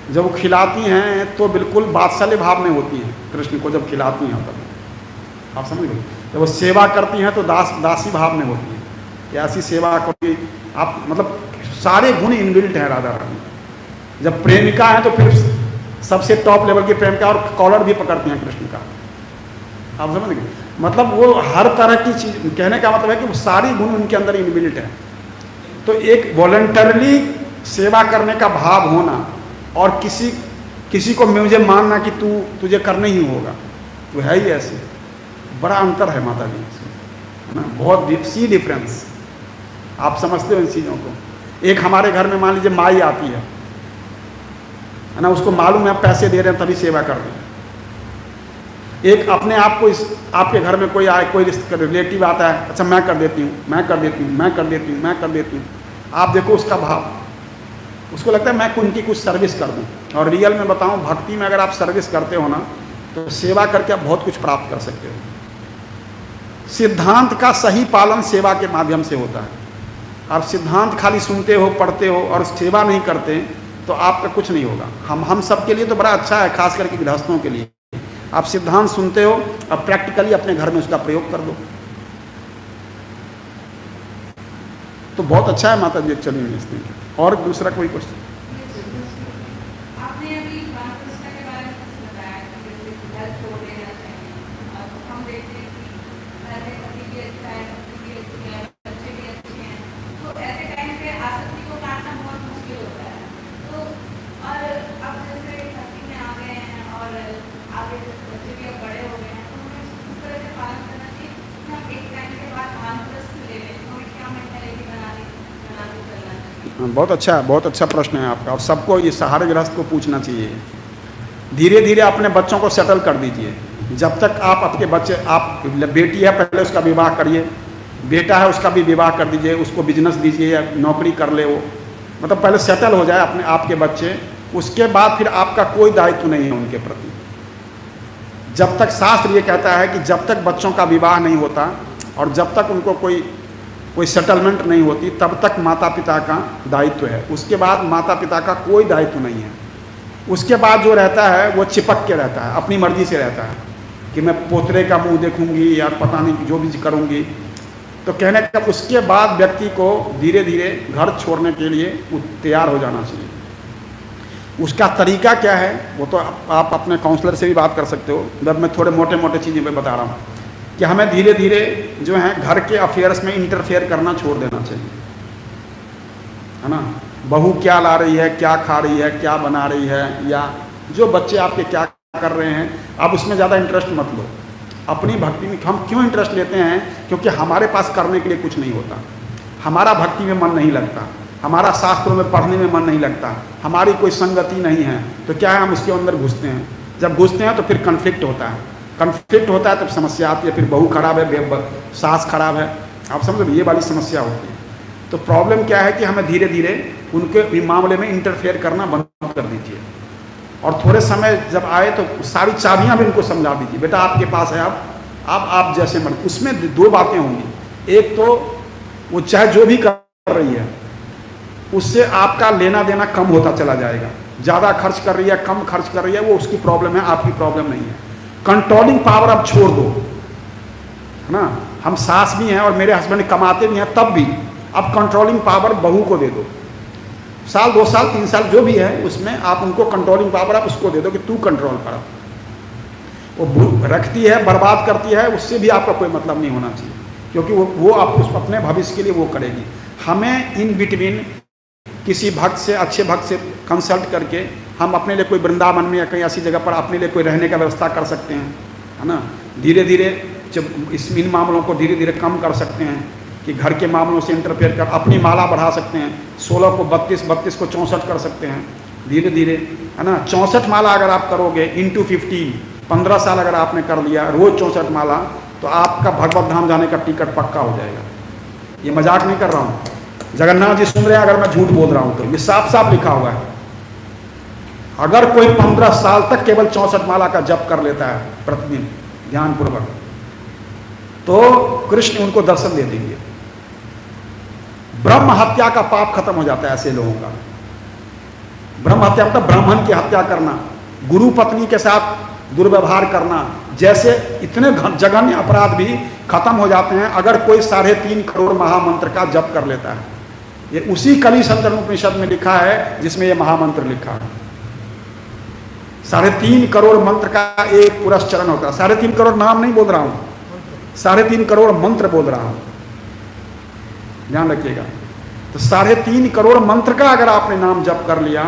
जब वो खिलाती हैं तो बिल्कुल वात्सल्य भाव में होती हैं। कृष्ण को जब खिलाती हैं तब आप समझ गए। जब वो सेवा करती हैं तो दासी भाव में होती हैं कि ऐसी सेवा को आप, मतलब सारे गुण इनबिल्ट हैं राधा रानी। जब प्रेमिका है तो फिर सबसे टॉप लेवल की प्रेमिका, और कॉलर भी पकड़ती हैं कृष्ण का। आप समझ गए, मतलब वो हर तरह की चीज, कहने का मतलब है कि वो सारी गुण उनके अंदर इनबिल्ट है। तो एक वॉलंटरली सेवा करने का भाव होना, और किसी को मुझे मानना कि तुझे करना ही होगा, तो है ही ऐसे। बड़ा अंतर है माता जी, है ना, बहुत सी डिफरेंस। आप समझते हो इन चीज़ों को। एक हमारे घर में मान लीजिए माई आती है ना, उसको मालूम है पैसे दे रहे हैं तभी सेवा कर रहे हैं। एक अपने आप को, इस आपके घर में कोई आए, कोई रिलेटिव आता है, अच्छा मैं कर देती हूँ, मैं कर देती हूँ, मैं कर देती हूँ, मैं कर देती हूँ। आप देखो उसका भाव, उसको लगता है मैं उनकी कुछ सर्विस कर दूं। और रियल में बताऊं, भक्ति में अगर आप सर्विस करते हो ना, तो सेवा करके आप बहुत कुछ प्राप्त कर सकते हो। सिद्धांत का सही पालन सेवा के माध्यम से होता है। आप सिद्धांत खाली सुनते हो, पढ़ते हो और सेवा नहीं करते तो आपका कुछ नहीं होगा। हम सब के लिए तो बड़ा अच्छा है, खास करके गृहस्थों के लिए। आप सिद्धांत सुनते हो, अब प्रैक्टिकली अपने घर में उसका प्रयोग कर दो तो बहुत अच्छा है। माता जी चलिए इसमें और दूसरा कोई क्वेश्चन। आपने अभी वानप्रस्थ के बारे में कुछ बताया कि जैसे घर छोड़ देना चाहिए, और हम देखते हैं कि पहले पति भी अच्छा है, पत्नी भी अच्छी है, बच्चे भी अच्छे हैं, तो ऐसे टाइम पे आसक्ति को काटना बहुत मुश्किल होता है। तो और अब जैसे भक्ति में आ गए हैं और आगे जैसे बच्चे भी अब बड़े हो गए हैं, तो हमें इस तरह से पालन करना चाहिए कि हम एक टाइम के बाद वानप्रस्थ ले लें, तो हमें क्या मेंटालिटी बना के चलना चाहिए। बहुत अच्छा, बहुत अच्छा प्रश्न है आपका, और सबको ये सहारे गृहस्थ को पूछना चाहिए। धीरे धीरे अपने बच्चों को सेटल कर दीजिए। जब तक आप अपने बच्चे, आप बेटी है पहले उसका विवाह करिए, बेटा है उसका भी विवाह कर दीजिए, उसको बिजनेस दीजिए या नौकरी कर ले वो, मतलब पहले सेटल हो जाए अपने आपके बच्चे, उसके बाद फिर आपका कोई दायित्व नहीं है उनके प्रति। जब तक शास्त्र ये कहता है कि जब तक बच्चों का विवाह नहीं होता और जब तक उनको कोई सेटलमेंट नहीं होती, तब तक माता पिता का दायित्व है। उसके बाद माता पिता का कोई दायित्व नहीं है। उसके बाद जो रहता है वो चिपक के रहता है, अपनी मर्जी से रहता है कि मैं पोतरे का मुंह देखूंगी या पता नहीं जो भी करूंगी। तो कहने का उसके बाद व्यक्ति को धीरे धीरे घर छोड़ने के लिए तैयार हो जाना चाहिए। उसका तरीका क्या है वो तो आप अपने काउंसलर से भी बात कर सकते हो। जब मैं थोड़े मोटे मोटे चीज़ें मैं बता रहा हूँ कि हमें धीरे धीरे जो है घर के अफेयर्स में इंटरफेयर करना छोड़ देना चाहिए, है ना। बहू क्या ला रही है, क्या खा रही है, क्या बना रही है, या जो बच्चे आपके क्या कर रहे हैं, आप उसमें ज़्यादा इंटरेस्ट मत लो। अपनी भक्ति में हम क्यों इंटरेस्ट लेते हैं? क्योंकि हमारे पास करने के लिए कुछ नहीं होता, हमारा भक्ति में मन नहीं लगता, हमारा शास्त्रों में पढ़ने में मन नहीं लगता, हमारी कोई संगति नहीं है, तो क्या है हम उसके अंदर घुसते हैं। जब घुसते हैं तो फिर कन्फ्लिक्ट होता है, कन्फ्लिक्ट होता है तब समस्या आती है, फिर बहू खराब है, सास खराब है, आप समझो ये वाली समस्या होती है। तो प्रॉब्लम क्या है कि हमें धीरे धीरे उनके मामले में इंटरफेयर करना बंद कर दीजिए और थोड़े समय जब आए तो सारी चाबियां भी उनको समझा दीजिए, बेटा आपके पास है, आप जैसे मर्जी। उसमें दो बातें होंगी, एक तो वो चाहे जो भी कर रही है उससे आपका लेना देना कम होता चला जाएगा। ज़्यादा खर्च कर रही है, कम खर्च कर रही है, वो उसकी प्रॉब्लम है, आपकी प्रॉब्लम नहीं है। कंट्रोलिंग पावर अब छोड़ दो, है ना। हम सास भी हैं और मेरे हस्बैंड कमाते भी हैं, तब भी अब कंट्रोलिंग पावर बहू को दे दो। साल 2 साल 3 साल जो भी है उसमें आप उनको कंट्रोलिंग पावर आप उसको दे दो कि तू कंट्रोल कर। वो रखती है, बर्बाद करती है, उससे भी आपका कोई मतलब नहीं होना चाहिए, क्योंकि वो आप उस अपने भविष्य के लिए वो करेगी। हमें इन बिटवीन किसी भक्त से, अच्छे भक्त से कंसल्ट करके हम अपने लिए कोई वृंदावन में या कहीं ऐसी जगह पर अपने लिए कोई रहने का व्यवस्था कर सकते हैं, है ना। धीरे धीरे जब इन मामलों को धीरे धीरे कम कर सकते हैं कि घर के मामलों से इंटरफेयर कर, अपनी माला बढ़ा सकते हैं, 16 को 32, 32 को 64 कर सकते हैं धीरे धीरे, है ना। 64 माला अगर आप करोगे इंटू 15, 15 साल अगर आपने कर लिया, रोज 64 माला, तो आपका भगवत धाम जाने का टिकट पक्का हो जाएगा। ये मजाक नहीं कर रहा हूँ, जगन्नाथ जी सुन रहे हैं अगर मैं झूठ बोल रहा हूँ तो ये साफ साफ लिखा हुआ है। अगर कोई 15 साल तक केवल 64 माला का जप कर लेता है प्रतिदिन ध्यानपूर्वक, तो कृष्ण उनको दर्शन दे देंगे। ब्रह्म हत्या का पाप खत्म हो जाता है ऐसे लोगों का। ब्रह्म हत्या मतलब ब्राह्मण की हत्या करना, गुरु पत्नी के साथ दुर्व्यवहार करना, जैसे इतने जघन्य अपराध भी खत्म हो जाते हैं अगर कोई 3.5 करोड़ महामंत्र का जप कर लेता है। ये उसी कली संतन उपनिषद में लिखा है जिसमें ये महामंत्र लिखा है। 3.5 करोड़ मंत्र का एक पुरस्चरण होता है। 3.5 करोड़ नाम नहीं बोल रहा हूं, 3.5 करोड़ मंत्र बोल रहा हूं, ध्यान रखिएगा। तो 3.5 करोड़ मंत्र का अगर आपने नाम जप कर लिया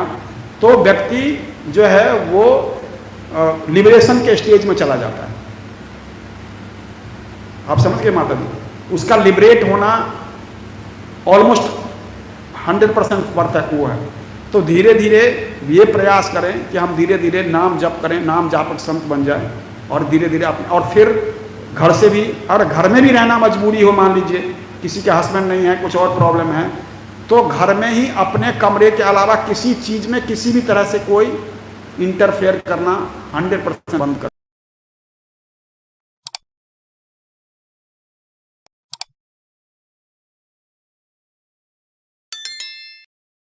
तो व्यक्ति जो है वो लिबरेशन के स्टेज में चला जाता है। आप समझ गए माता जी, उसका लिबरेट होना ऑलमोस्ट 100% परफेक्ट वो है। तो धीरे धीरे ये प्रयास करें कि हम धीरे धीरे नाम जप करें, नाम जापक संत बन जाए और धीरे धीरे अपने, और फिर घर से भी, और घर में भी रहना मजबूरी हो, मान लीजिए किसी के हस्बैंड नहीं है, कुछ और प्रॉब्लम है, तो घर में ही अपने कमरे के अलावा किसी चीज़ में किसी भी तरह से कोई इंटरफेयर करना 100% बंद कर।